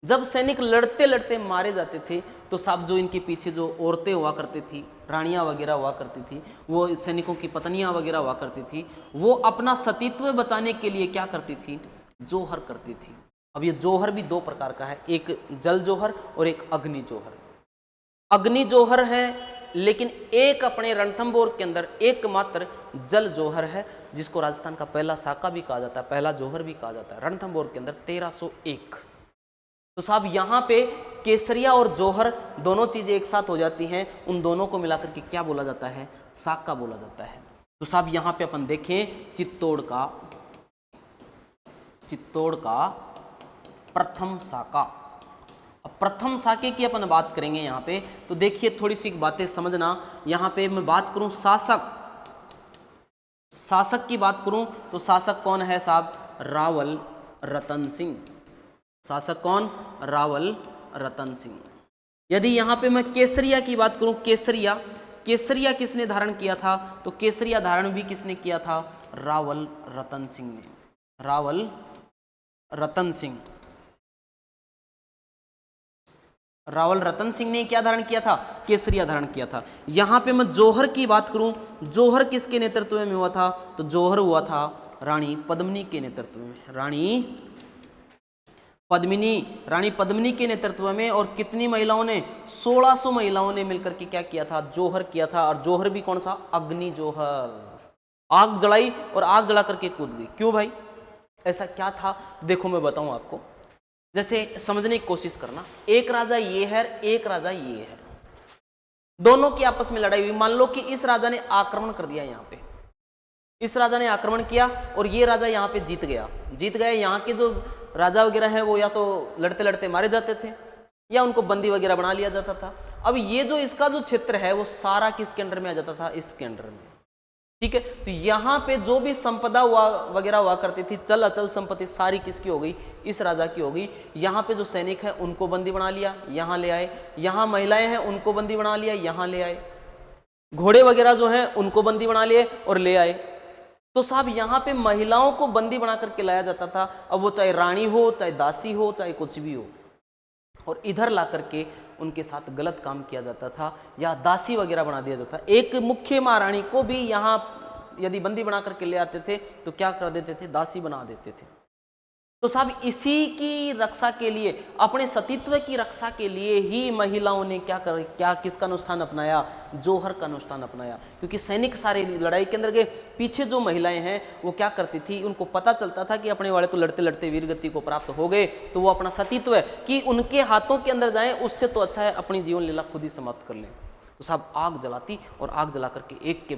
जब सैनिक लड़ते लड़ते मारे जाते थे तो साहब जो इनके पीछे जो औरतें हुआ करती थी, रानियां वगैरह हुआ करती थी, वो सैनिकों की पत्नियां वगैरह हुआ करती थी, वो अपना सतीत्व बचाने के लिए क्या करती थी, जोहर करती थी। अब ये जोहर भी दो प्रकार का है, एक जल जोहर और एक अग्नि जोहर। अग्नि जोहर है, लेकिन एक अपने रणथंभौर के अंदर एकमात्र जल जोहर है, जिसको राजस्थान का पहला साका भी कहा जाता है, पहला जोहर भी कहा जाता है। रणथंभौर के अंदर 1301। तो साहब यहाँ पे केसरिया और जोहर दोनों चीजें एक साथ हो जाती हैं, उन दोनों को मिलाकर के क्या बोला जाता है, साका बोला जाता है। तो साहब यहाँ पे अपन देखें चित्तौड़ का प्रथम साका। अब प्रथम साके की अपन बात करेंगे यहाँ पे, तो देखिए थोड़ी सी बातें समझना। यहाँ पे मैं बात करूं शासक की बात करूं तो शासक कौन है साहब, रावल रतन सिंह। शासक कौन, रावल रतन सिंह। यदि यहाँ पे मैं केसरिया की बात करूं, केसरिया किसने धारण किया था, तो केसरिया धारण भी किसने किया था, रावल रतन सिंह ने। रावल रतन सिंह ने क्या धारण किया था, केसरिया धारण किया था। यहां पे मैं जोहर की बात करूं, जोहर किसके नेतृत्व में हुआ था, तो जोहर हुआ था रानी पद्मिनी के नेतृत्व में। रानी पद्मिनी के नेतृत्व में। और कितनी महिलाओं ने, 1600 महिलाओं ने मिलकर के क्या किया था, जोहर किया था। और जोहर भी कौन सा, अग्नि जोहर। आग जलाई और आग जला करके कूद गई। क्यों भाई, ऐसा क्या था, देखो मैं बताऊं आपको, जैसे समझने की कोशिश करना। एक राजा ये है, एक राजा ये है, दोनों की आपस में लड़ाई हुई। मान लो कि इस राजा ने आक्रमण कर दिया, यहाँ पे इस राजा ने आक्रमण किया और ये राजा यहाँ पे जीत गया। यहाँ के जो राजा वगैरह हैं वो या तो लड़ते लड़ते मारे जाते थे या उनको बंदी वगैरह बना लिया जाता था। अब ये जो इसका जो क्षेत्र है वो सारा किसके अंडर में आ जाता था, इसके अंडर में। ठीक है, तो यहाँ पे जो भी संपदा वगैरह हुआ करती थी, चल अचल संपत्ति सारी किसकी हो गई, इस राजा की हो गई। यहाँ पे जो सैनिक है उनको बंदी बना लिया, यहाँ ले आए। यहाँ महिलाएं हैं उनको बंदी बना लिया, यहाँ ले आए। घोड़े वगैरह जो हैं उनको बंदी बना लिए और ले आए। तो साहब यहाँ पे महिलाओं को बंदी बना करके लाया जाता था। अब वो चाहे रानी हो, चाहे दासी हो, चाहे कुछ भी हो, और इधर ला करके उनके साथ गलत काम किया जाता था या दासी वगैरह बना दिया जाता। एक मुख्य महारानी को भी यहाँ यदि बंदी बना करके ले आते थे तो क्या कर देते थे, दासी बना देते थे। तो साहब इसी की रक्षा के लिए, अपने सतीत्व की रक्षा के लिए ही महिलाओं ने क्या किसका अनुष्ठान अपनाया, जोहर का अनुष्ठान अपनाया। क्योंकि सैनिक सारे लड़ाई के अंदर गए, पीछे जो महिलाएं हैं वो क्या करती थी, उनको पता चलता था कि अपने वाले तो लड़ते लड़ते वीरगति को प्राप्त हो गए, तो वो अपना सतीत्व है कि उनके हाथों के अंदर जाएं, उससे तो अच्छा है अपनी जीवन लीला खुद ही समाप्त कर लें। तो साहब आग जलाती और आग जला करके एक के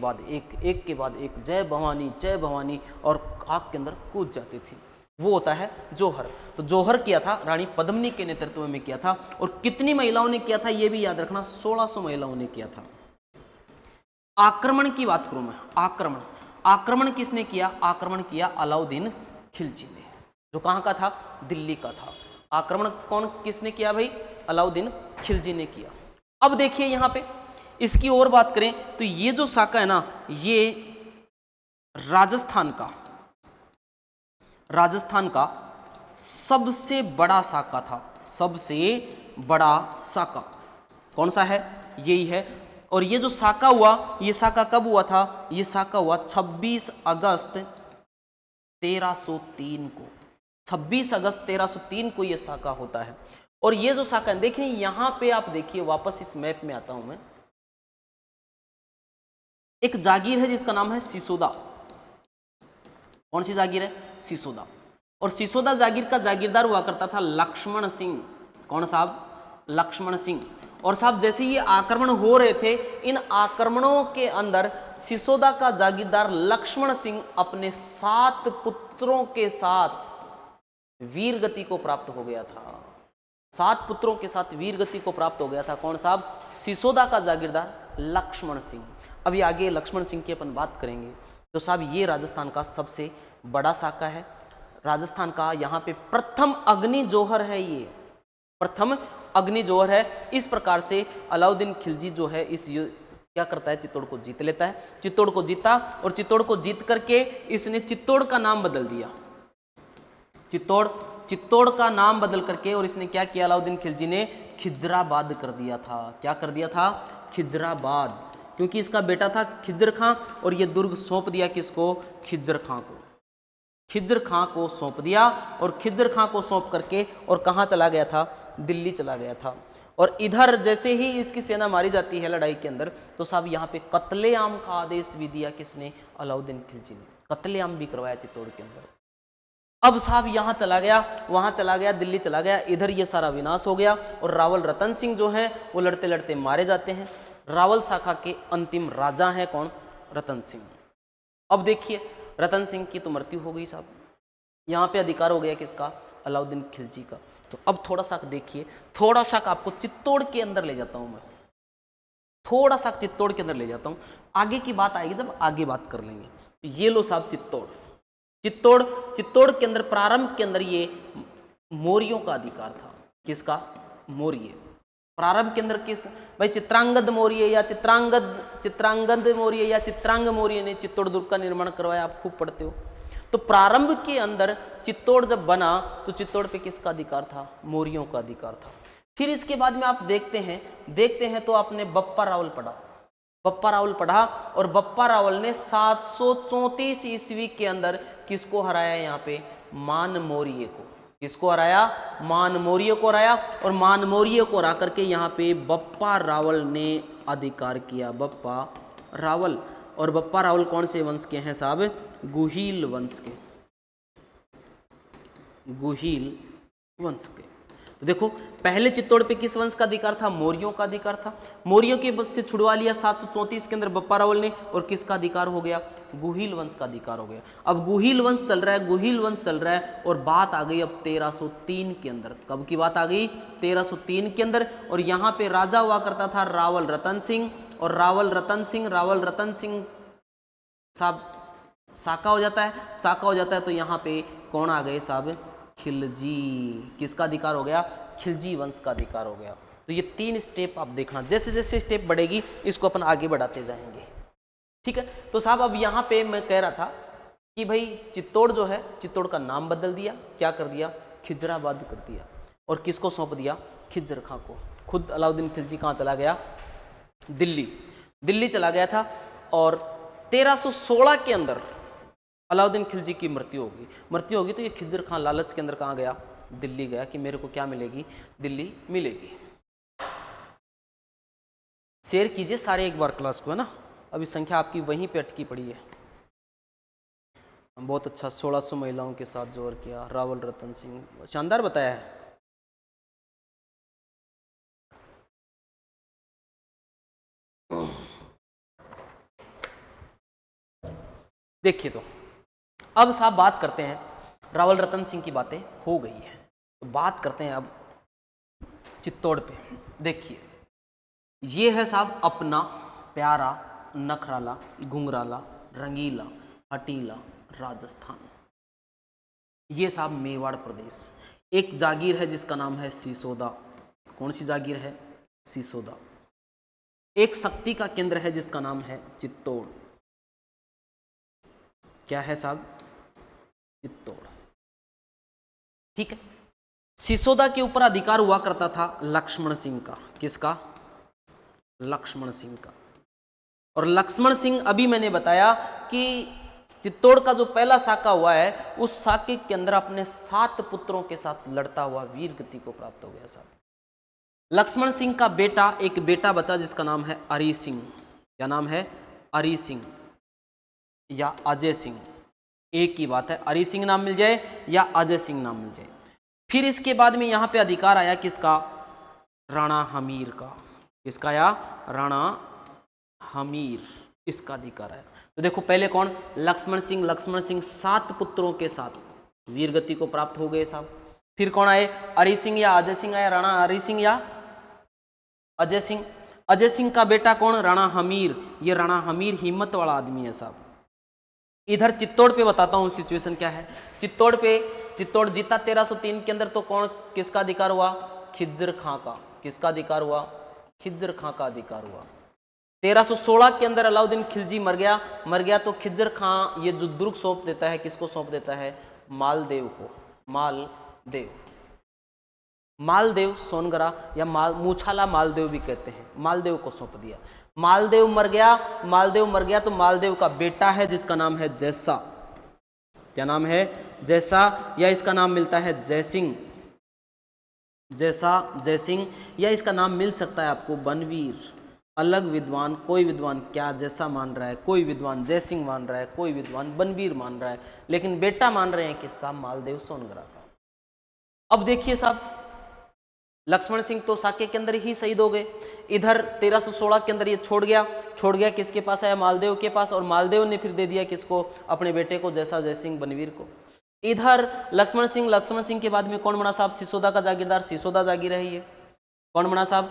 बाद एक जय भवानी और आग के अंदर कूद जाती थी। वो होता है जोहर। तो जोहर किया था रानी पद्मिनी के नेतृत्व में किया था। और कितनी महिलाओं ने किया था ये भी याद रखना, 1600 महिलाओं ने किया था। आक्रमण की बात करूं मैं, आक्रमण किसने किया? आक्रमण किया अलाउद्दीन खिलजी ने, जो कहां का था? दिल्ली का था। आक्रमण किसने किया भाई? अलाउद्दीन खिलजी ने किया। अब देखिए यहां पे इसकी और बात करें तो ये जो साका है ना, ये राजस्थान का सबसे बड़ा साका था। सबसे बड़ा साका कौन सा है? यही है। और ये जो साका हुआ, ये साका कब हुआ था? ये साका हुआ 26 अगस्त 1303 को। 26 अगस्त 1303 को ये साका होता है। और ये जो साका है, देखिए यहां पे आप देखिए, वापस इस मैप में आता हूं मैं। एक जागीर है जिसका नाम है सिसोदा। कौन सी जागीर है? सिसोदा। और सिसोदा जागीर का जागीरदार हुआ करता था लक्ष्मण सिंह। कौन साहब? लक्ष्मण सिंह। और साहब जैसे ये आक्रमण हो रहे थे, इन आक्रमणों के अंदर सिसोदा का जागीरदार लक्ष्मण सिंह अपने 7 पुत्रों के साथ वीर गति को प्राप्त हो गया था। 7 पुत्रों के साथ वीर गति को प्राप्त हो गया था। कौन साहब? सिसोदा का जागीरदार लक्ष्मण सिंह। अभी आगे लक्ष्मण सिंह की अपन बात करेंगे। तो साहब ये राजस्थान का सबसे बड़ा साका है। राजस्थान का यहाँ पे प्रथम अग्नि जोहर है, ये प्रथम अग्नि जोहर है। इस प्रकार से अलाउद्दीन खिलजी जो है इस क्या करता है? चित्तौड़ को जीत लेता है। चित्तौड़ को जीता और चित्तौड़ को जीत करके इसने चित्तौड़ का नाम बदल दिया। चित्तौड़ का नाम बदल करके और इसने क्या किया? अलाउद्दीन खिलजी ने खिजराबाद कर दिया था। क्या कर दिया था? खिजराबाद। क्योंकि इसका बेटा था खिज्र खां और ये दुर्ग सौंप दिया किसको? खिज्र खां को। खिज्र खां को सौंप दिया और खिज्र खां को सौंप करके और कहाँ चला गया था? दिल्ली चला गया था। और इधर जैसे ही इसकी सेना मारी जाती है लड़ाई के अंदर, तो साहब यहाँ पे कत्लेआम का आदेश भी दिया किसने? अलाउद्दीन खिलजी ने। कत्लेआम भी करवाया चित्तौड़ के अंदर। अब साहब यहाँ चला गया, वहां चला गया, दिल्ली चला गया, इधर ये सारा विनाश हो गया और रावल रतन सिंह जो हैं वो लड़ते लड़ते मारे जाते हैं। रावल शाखा के अंतिम राजा हैं कौन? रतन सिंह। अब देखिए रतन सिंह की तो मृत्यु हो गई साहब, यहाँ पे अधिकार हो गया किसका? अलाउद्दीन खिलजी का। तो अब थोड़ा सा देखिए, थोड़ा सा आपको चित्तौड़ के अंदर ले जाता हूं मैं, थोड़ा सा चित्तौड़ के अंदर ले जाता हूं। आगे की बात आएगी जब आगे बात कर लेंगे। तो ये लो साहब चित्तौड़ के अंदर प्रारंभ के अंदर ये मौर्यों का अधिकार था। किसका? मौर्य। प्रारंभ के अंदर किस भाई? चित्रांगद मौर्य या चित्रांगद मौर्य या चित्रांग मौर्य ने चित्तौड़ दुर्ग का निर्माण करवाया। आप खूब पढ़ते हो। तो प्रारंभ के अंदर चित्तौड़ जब बना तो चित्तौड़ पे किसका अधिकार था? मौर्यों का अधिकार था। फिर इसके बाद में आप देखते हैं तो आपने बप्पा रावल पढ़ा और बप्पा रावल ने 734 ईस्वी के अंदर किसको हराया? यहाँ पे मान मौर्य को। किसको हराया? मान मौर्य को हराया। और मान मौर्य को हरा करके यहाँ पे बप्पा रावल ने अधिकार किया। बप्पा रावल। और बप्पा रावल कौन से वंश के हैं साहब? गुहिल वंश के। गुहिल वंश के। तो देखो पहले चित्तौड़ पे किस वंश का अधिकार था? मौर्यों का अधिकार था। मौर्यों के वंश से छुड़वा लिया 734 के अंदर बप्पा रावल ने और किसका अधिकार हो गया? गुहिल वंश का अधिकार हो गया। अब गुहिल वंश चल रहा है और बात आ गई अब 1303 के अंदर। कब की बात आ गई? 1303 के अंदर। और यहाँ पे राजा हुआ करता था रावल रतन सिंह। और रावल रतन सिंह साहब साका हो जाता है। तो यहाँ पे कौन आ गए साहब? खिलजी। किसका अधिकार हो गया? खिलजी वंश का अधिकार हो गया। तो ये 3 स्टेप आप देखना, जैसे जैसे स्टेप बढ़ेगी इसको अपन आगे बढ़ाते जाएंगे। ठीक है। तो साहब अब यहाँ पे मैं कह रहा था कि भाई चित्तौड़ जो है, चित्तौड़ का नाम बदल दिया। क्या कर दिया? खिजराबाद कर दिया। और किसको सौंप दिया? खिज्र खां को। खुद अलाउद्दीन खिलजी कहाँ चला गया? दिल्ली चला गया था। और 1316 के अंदर अलाउद्दीन खिलजी की मृत्यु होगी। तो ये खिज्र खां लालच के अंदर कहाँ गया? दिल्ली गया कि मेरे को क्या मिलेगी? दिल्ली मिलेगी। शेयर कीजिए सारे एक बार क्लास को, है ना। अभी संख्या आपकी वहीं पे अटकी पड़ी है। बहुत अच्छा, 1600 महिलाओं के साथ जोर किया। रावल रतन सिंह, शानदार बताया है। देखिए तो अब साहब बात करते हैं, रावल रतन सिंह की बातें हो गई है, तो बात करते हैं अब चित्तौड़ पे। देखिए ये है साहब अपना, प्यारा, नखराला, घुंघराला, रंगीला, हटीला, राजस्थान। ये साहब मेवाड़ प्रदेश। एक जागीर है जिसका नाम है सिसोदा। कौन सी जागीर है? सिसोदा। एक शक्ति का केंद्र है जिसका नाम है चित्तौड़। क्या है साहब? चित्तौड़। ठीक है। सिसोदा के ऊपर अधिकार हुआ करता था लक्ष्मण सिंह का। किसका? लक्ष्मण सिंह का। और लक्ष्मण सिंह, अभी मैंने बताया कि चित्तौड़ का जो पहला साका हुआ है, उस साके के अंदर अपने 7 पुत्रों के साथ लड़ता हुआ वीर गति को प्राप्त हो गया साहब। लक्ष्मण सिंह का बेटा, एक बेटा बचा जिसका नाम है अरी सिंह। क्या नाम है? अरी सिंह या अजय सिंह, एक ही बात है, अरी सिंह नाम मिल जाए या अजय सिंह नाम मिल जाए। फिर इसके बाद में यहां पे अधिकार आया किसका? राणा हमीर का। किसका आया? राणा हमीर, इसका अधिकार आया। तो देखो पहले कौन? लक्ष्मण सिंह। लक्ष्मण सिंह 7 पुत्रों के साथ वीर गति को प्राप्त हो गए साहब। फिर कौन आए? अरी सिंह या अजय सिंह आया। राणा अरी सिंह या अजय सिंह। अजय सिंह का बेटा कौन? राणा हमीर। ये राणा हमीर हिम्मत वाला आदमी है साहब। इधर चित्तौड़ पे बताता हूं सिचुएशन क्या है। चित्तौड़ जीता 1303 के अंदर, तो कौन, किसका अधिकार हुआ? खिज्जर खां का। किसका अधिकार हुआ? खिज्जर खां का अधिकार हुआ। 1316 के अंदर अलाउद्दीन खिलजी मर गया तो खिज्जर खां ये जो दुर्ग सौंप देता है, किसको सौंप देता है? मालदेव को। मालदेव सोनगरा या मूछाला मालदेव भी कहते हैं, मालदेव को सौंप दिया। मालदेव मर गया तो मालदेव का बेटा है जिसका नाम है जैसा। क्या नाम है? जैसा, या इसका नाम मिलता है जयसिंह। जयसिंह, या इसका नाम मिल सकता है आपको बनवीर। अलग विद्वान, कोई विद्वान क्या जैसा मान रहा है, कोई विद्वान जयसिंह मान रहा है, कोई विद्वान बनवीर मान रहा है, लेकिन बेटा मान रहे हैं किसका? मालदेव सोनगरा का। अब देखिए साहब, लक्ष्मण सिंह तो साके के अंदर ही शहीद हो गए। इधर 1316 के अंदर ये छोड़ गया किसके पास आया? मालदेव के पास। और मालदेव ने फिर दे दिया किसको? अपने बेटे को, जैसा जयसिंह बनवीर को। इधर लक्ष्मण सिंह के बाद में कौन बना साहब? सिसोदा का जागीरदार। सिसोदा जागीर है ये। कौन बना साहब?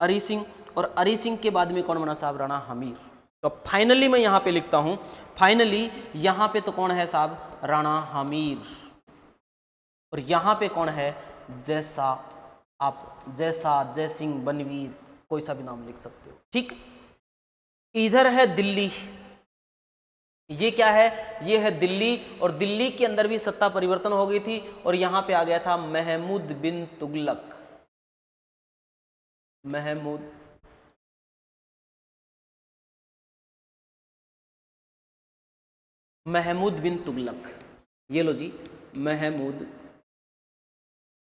अरी सिंह। और अरी सिंह के बाद में कौन बना साहब? राणा हमीर। तो फाइनली मैं यहां पे लिखता हूं, फाइनली यहां पे तो कौन है साहब? राणा हमीर। और यहां पे कौन है? जैसा। आप जैसा, जयसिंह, बनवीर, कोई सा भी नाम लिख सकते हो। ठीक। इधर है दिल्ली। ये क्या है? ये है दिल्ली। और दिल्ली के अंदर भी सत्ता परिवर्तन हो गई थी और यहां पे आ गया था महमूद बिन तुगलक। महमूद बिन तुगलक। ये लो जी, महमूद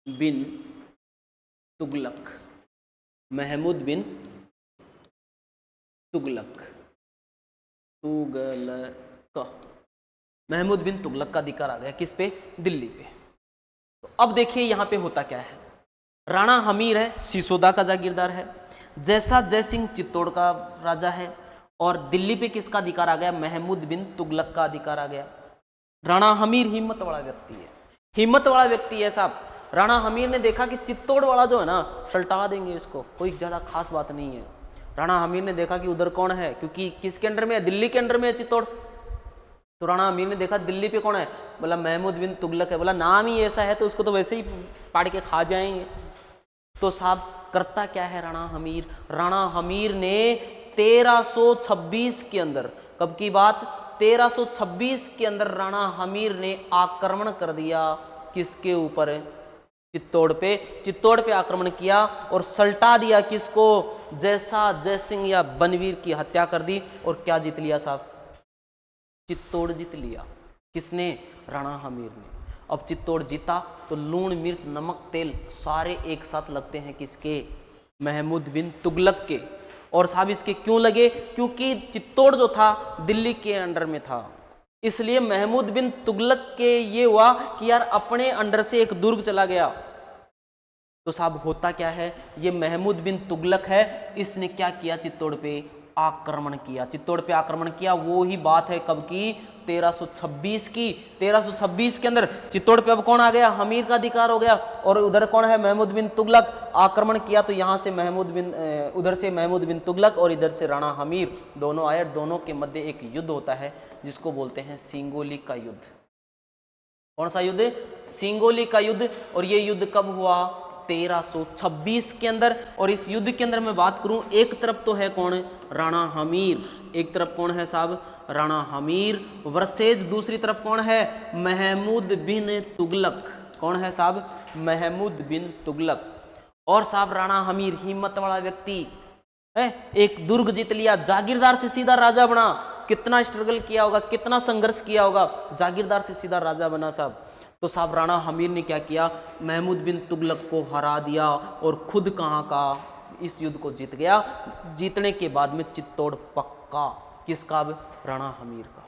बिन तुगलक। महमूद बिन तुगलक। महमूद बिन तुगलक का अधिकार आ गया किस पे? दिल्ली पे। तो अब देखिए यहां पे होता क्या है। राणा हमीर है, सिसोदा का जागीरदार है। जैसा जयसिंह चित्तौड़ का राजा है। और दिल्ली पे किसका अधिकार आ गया? महमूद बिन तुगलक का अधिकार आ गया। राणा हमीर हिम्मत वाला व्यक्ति है साहब। राणा हमीर ने देखा कि चित्तौड़ वाला जो है ना, सल्टा देंगे इसको, कोई ज्यादा खास बात नहीं है। राणा हमीर ने देखा कि उधर कौन है, क्योंकि किसके अंडर में है? दिल्ली के अंडर में है चित्तौड़। तो राणा हमीर ने देखा दिल्ली पे कौन है? बोला महमूद बिन तुगलक है। बोला नाम ही ऐसा है तो उसको तो वैसे ही पाड़ के खा जाएंगे। तो साहब करता क्या है राणा हमीर? राणा हमीर ने 1326 के अंदर, कब की बात? 1326 के अंदर राणा हमीर ने आक्रमण कर दिया। किसके ऊपर? चित्तौड़ पे आक्रमण किया और सल्टा दिया किसको? जैसा, जयसिंह या बनवीर की हत्या कर दी। और क्या जीत लिया साहब? चित्तौड़ जीत लिया। किसने? राणा हमीर ने। अब चित्तौड़ जीता तो लूण, मिर्च, नमक, तेल सारे एक साथ लगते हैं किसके? महमूद बिन तुगलक के। और साहब इसके क्यों लगे? क्योंकि चित्तौड़ जो था दिल्ली के अंडर में था, इसलिए महमूद बिन तुगलक के ये हुआ कि यार अपने अंडर से एक दुर्ग चला गया। तो साहब होता क्या है? ये महमूद बिन तुगलक है, इसने क्या किया? चित्तौड़ पे आक्रमण किया, चित्तौड़ पे आक्रमण किया। वो ही बात है कब की, 1326 की। 1326 के अंदर चित्तौड़ पे अब कौन आ गया, हमीर का अधिकार हो गया। और उधर कौन है, महमूद बिन तुगलक। आक्रमण किया तो यहाँ से उधर से महमूद बिन तुगलक और इधर से राणा हमीर दोनों आए। दोनों के मध्य एक युद्ध होता है जिसको बोलते हैं सिंगोली का युद्ध। कौन सा युद्ध, सिंगोली का युद्ध। और ये युद्ध कब हुआ, 1326 के अंदर। और इस युद्ध के अंदर मैं बात करूं, एक तरफ तो है कौन, राणा हमीर, एक तरफ कौन है साहब, राणा हमीर वर्सेज दूसरी तरफ कौन है, महमूद बिन तुगलक। कौन है साहब, महमूद बिन तुगलक। और साहब राणा हमीर हिम्मत वाला व्यक्ति है, एक दुर्ग जीत लिया, जागीरदार से सीधा राजा बना। कितना स्ट्रगल किया होगा, कितना संघर्ष किया होगा, जागीरदार से सीधा राजा बना साहब। तो साहब राणा हमीर ने क्या किया, महमूद बिन तुगलक को हरा दिया और खुद कहाँ का, इस युद्ध को जीत गया। जीतने के बाद में चित्तौड़ पक्का, किसका, राणा हमीर का।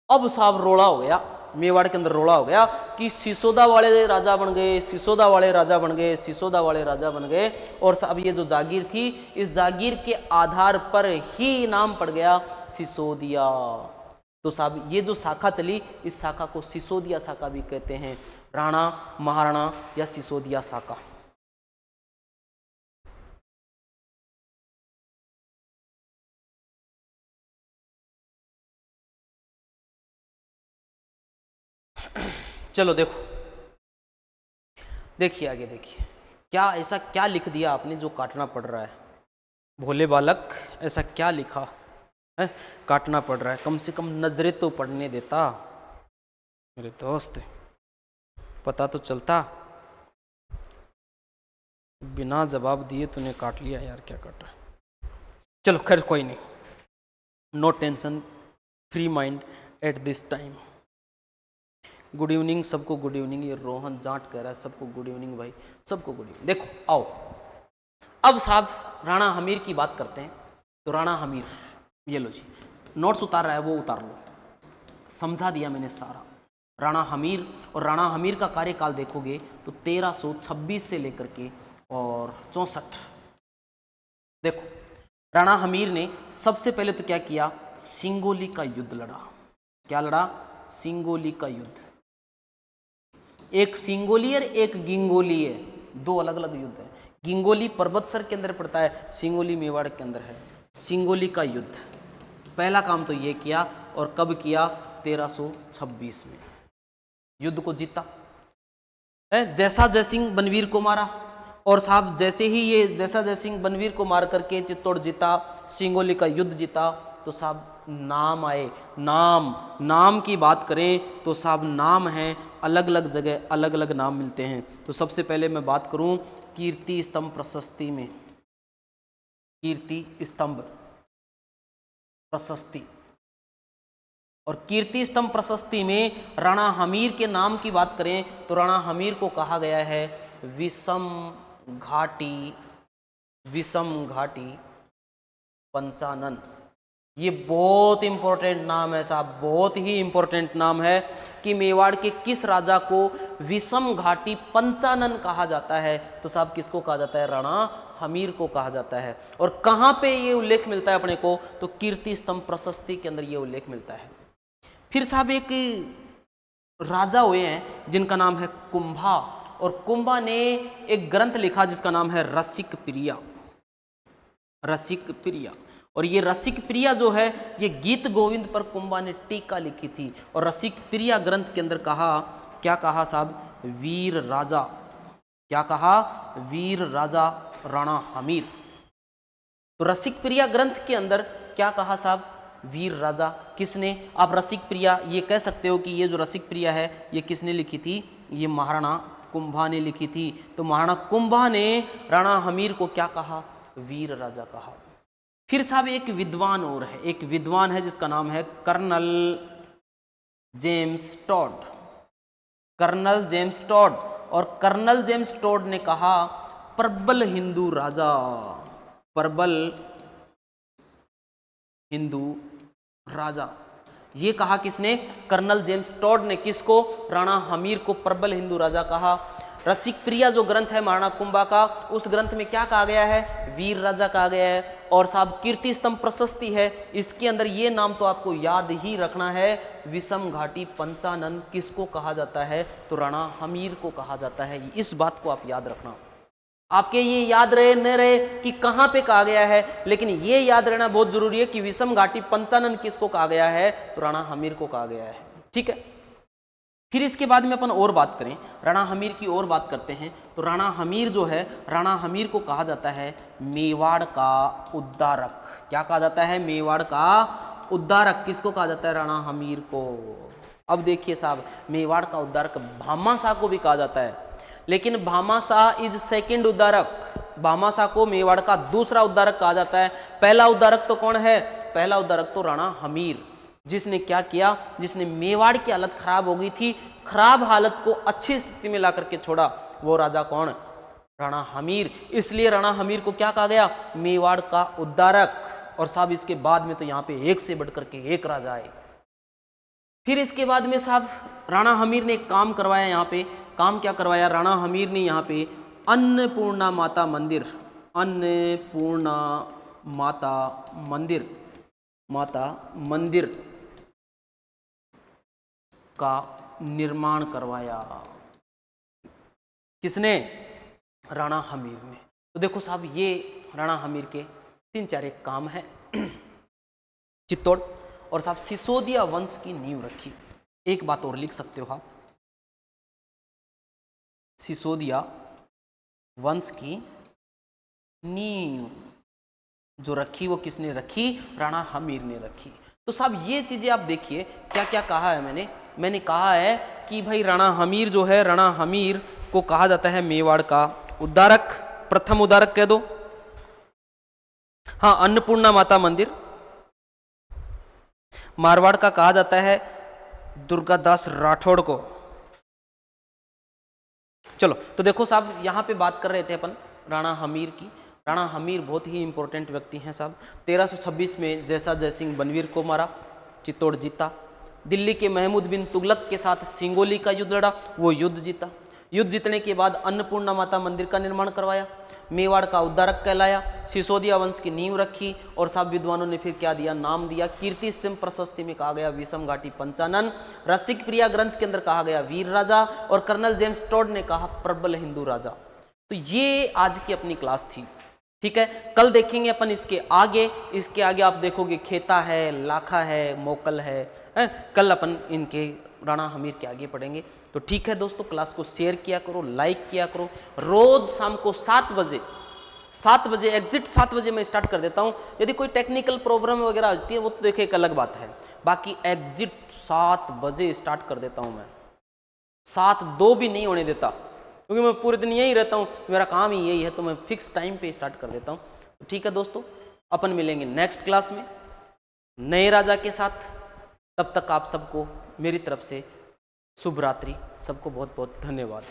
अब साहब रोड़ा हो गया, मेवाड़ के अंदर रोड़ा हो गया कि सिसोदा वाले राजा बन गए, सिसोदा वाले राजा बन गए, सिसोदा वाले राजा बन गए। और साहब ये जो जागीर थी, इस जागीर के आधार पर ही नाम पड़ गया सिसोदिया। तो साहब ये जो शाखा चली, इस शाखा को सिसोदिया शाखा भी कहते हैं, राणा महाराणा या सिसोदिया शाखा। चलो देखो, देखिए आगे देखिए, क्या ऐसा क्या लिख दिया आपने जो काटना पड़ रहा है, भोले बालक ऐसा क्या लिखा है, काटना पड़ रहा है। कम से कम नजरें तो पढ़ने देता मेरे दोस्त, पता तो चलता। बिना जवाब दिए तूने काट लिया यार, क्या काटा। चलो खैर कोई नहीं, no tension, free mind at this time. Good evening सबको, गुड इवनिंग। ये रोहन जाट कह रहा है सबको गुड इवनिंग भाई, सबको गुड इवनिंग। देखो आओ, अब साहब राणा हमीर की बात करते हैं। तो राणा हमीर, ये लो जी, नोट्स उतार रहा है वो उतार लो, समझा दिया मैंने सारा। राणा हमीर, और राणा हमीर का कार्यकाल देखोगे तो 1326 से लेकर के और 64। देखो राणा हमीर ने सबसे पहले तो क्या किया, सिंगोली का युद्ध लड़ा। क्या लड़ा, सिंगोली का युद्ध। एक सिंगोली और एक गिंगोली है, दो अलग अलग युद्ध है। गिंगोली पर्वतसर के अंदर पड़ता है, सिंगोली मेवाड़ के अंदर है। सिंगोली का युद्ध, पहला काम तो ये किया। और कब किया, 1326 में युद्ध को जीता है। जैसा जयसिंह बनवीर को मारा, और साहब जैसे ही ये जैसा जयसिंह बनवीर को मार करके चित्तौड़ जीता, सिंगोली का युद्ध जीता, तो साहब नाम आए। नाम की बात करें तो साहब नाम है, अलग अलग जगह अलग अलग नाम मिलते हैं। तो सबसे पहले मैं बात करूं कीर्ति स्तंभ प्रशस्ति में, कीर्ति स्तंभ प्रशस्ति। और कीर्ति स्तंभ प्रशस्ति में राणा हमीर के नाम की बात करें तो राणा हमीर को कहा गया है विषम घाटी पंचानन। ये बहुत इंपॉर्टेंट नाम है साहब, बहुत ही इंपॉर्टेंट नाम है कि मेवाड़ के किस राजा को विषम घाटी पंचानन कहा जाता है। तो साहब किसको कहा जाता है, राणा हमीर को कहा जाता है। और कहाँ पे ये उल्लेख मिलता है अपने को, तो कीर्ति स्तंभ प्रशस्ति के अंदर ये उल्लेख मिलता है। फिर साहब एक राजा हुए हैं जिनका नाम है कुंभा, और कुंभा ने एक ग्रंथ लिखा जिसका नाम है रसिक प्रिया। रसिक प्रिया, और ये रसिक प्रिया जो है ये गीत गोविंद पर कुंभा ने टीका लिखी थी। और रसिक प्रिया ग्रंथ के अंदर कहा, क्या कहा साहब, वीर राजा, क्या कहा, वीर राजा राणा हमीर। तो रसिक प्रिया ग्रंथ के अंदर क्या कहा साहब, वीर राजा। किसने, आप रसिक प्रिया ये कह सकते हो कि ये जो रसिक प्रिया है ये किसने लिखी थी, ये महाराणा कुंभा ने लिखी थी। तो महाराणा कुंभा ने राणा हमीर को क्या कहा, वीर राजा कहा। फिर साहब एक विद्वान और है, एक विद्वान है जिसका नाम है colonel James Tod. Colonel James Tod, और कर्नल जेम्स टॉड ने कहा प्रबल हिंदू राजा, प्रबल हिंदू राजा। ये कहा किसने, कर्नल जेम्स टॉड ने। किसको, राणा हमीर को प्रबल हिंदू राजा कहा। रसिक प्रिया जो ग्रंथ है महाराणा कुंभा का, उस ग्रंथ में क्या कहा गया है, वीर राजा कहा गया है। और साहब कीर्ति स्तंभ प्रशस्ति है, इसके अंदर ये नाम तो आपको याद ही रखना है, विषम घाटी पंचानन किसको कहा जाता है, तो राणा हमीर को कहा जाता है। इस बात को आप याद रखना। आपके ये याद रहे न रहे कि कहां पे कहा गया है, लेकिन ये याद रहना बहुत जरूरी है कि विषम घाटी पंचानन किसको कहा गया है, तो राणा हमीर को कहा गया है। ठीक है, फिर इसके बाद में अपन और बात करें, राणा हमीर की और बात करते हैं। तो राणा हमीर जो है, राणा हमीर को कहा जाता है मेवाड़ का उद्धारक। क्या कहा जाता है, मेवाड़ का उद्धारक। किसको कहा जाता है, राणा हमीर को। अब देखिए साहब, मेवाड़ का उद्धारक भामाशाह को भी कहा जाता है, लेकिन भामाशाह इज सेकंड उद्धारक। भामाशाह को मेवाड़ का दूसरा उद्धारक कहा जाता है। पहला उद्धारक तो कौन है, पहला उद्धारक तो राणा हमीर, जिसने क्या किया, जिसने मेवाड़ की हालत खराब हो गई थी, खराब हालत को अच्छी स्थिति में ला करके छोड़ा, वो राजा कौन, राणा हमीर। इसलिए राणा हमीर को क्या कहा गया, मेवाड़ का उद्धारक। और साहब इसके बाद में तो यहाँ पे एक से बढ़कर के एक राजा आए। फिर इसके बाद में साहब राणा हमीर ने एक काम करवाया, यहाँ पे काम क्या करवाया, राणा हमीर ने यहाँ पे अन्नपूर्णा माता मंदिर, अन्नपूर्णा माता मंदिर, माता मंदिर का निर्माण करवाया। किसने, राणा हमीर ने। तो देखो साहब, ये राणा हमीर के 3-4 एक काम है चित्तौड़। और साहब सिसोदिया वंश की नींव रखी। एक बात और लिख सकते हो आप, सिसोदिया वंश की नींव जो रखी वो किसने रखी, राणा हमीर ने रखी। तो साहब ये चीजें आप देखिए, क्या क्या कहा है मैंने कहा है कि भाई राणा हमीर जो है, राणा हमीर को कहा जाता है मेवाड़ का उद्धारक, प्रथम उद्धारक कह दो। हाँ, अन्नपूर्णा माता मंदिर। मारवाड़ का कहा जाता है दुर्गादास राठौड़ को। चलो, तो देखो साहब यहां पे बात कर रहे थे अपन राणा हमीर की। राणा हमीर बहुत ही इंपॉर्टेंट व्यक्ति हैं साहब। 1326 में जैसा जयसिंह बनवीर को मारा, चित्तौड़ जीता। दिल्ली के महमूद बिन तुगलक के साथ सिंगोली का युद्ध लड़ा, वो युद्ध जीता। युद्ध जीतने के बाद अन्नपूर्णा माता मंदिर का निर्माण करवाया, मेवाड़ का उद्धारक कहलाया, सिसोदिया वंश की नींव रखी। और सब विद्वानों ने फिर क्या दिया, नाम दिया। कीर्ति स्तंभ प्रशस्ति में कहा गया विषम घाटी पंचानन, रसिक प्रिया ग्रंथ के अंदर कहा गया वीर राजा, और कर्नल जेम्स टॉड ने कहा प्रबल हिंदू राजा। तो ये आज की अपनी क्लास थी। ठीक है, कल देखेंगे अपन इसके आगे आप देखोगे खेता है, लाखा है, मोकल है, कल अपन इनके राणा हमीर के आगे पढ़ेंगे। तो ठीक है दोस्तों, क्लास को शेयर किया करो, लाइक किया करो। रोज शाम को 7 बजे एग्जिट 7 बजे मैं स्टार्ट कर देता हूं। यदि कोई टेक्निकल प्रॉब्लम वगैरह होती है वो तो देखिए एक अलग बात है, बाकी एग्जिट 7 बजे स्टार्ट कर देता हूं मैं, 7:02 भी नहीं होने देता, क्योंकि मैं पूरे दिन यही रहता हूँ, मेरा काम ही यही है, तो मैं फिक्स टाइम पे स्टार्ट कर देता हूँ। तो ठीक है दोस्तों, अपन मिलेंगे नेक्स्ट क्लास में नए राजा के साथ। तब तक आप सबको मेरी तरफ से शुभ रात्रि। सबको बहुत बहुत धन्यवाद।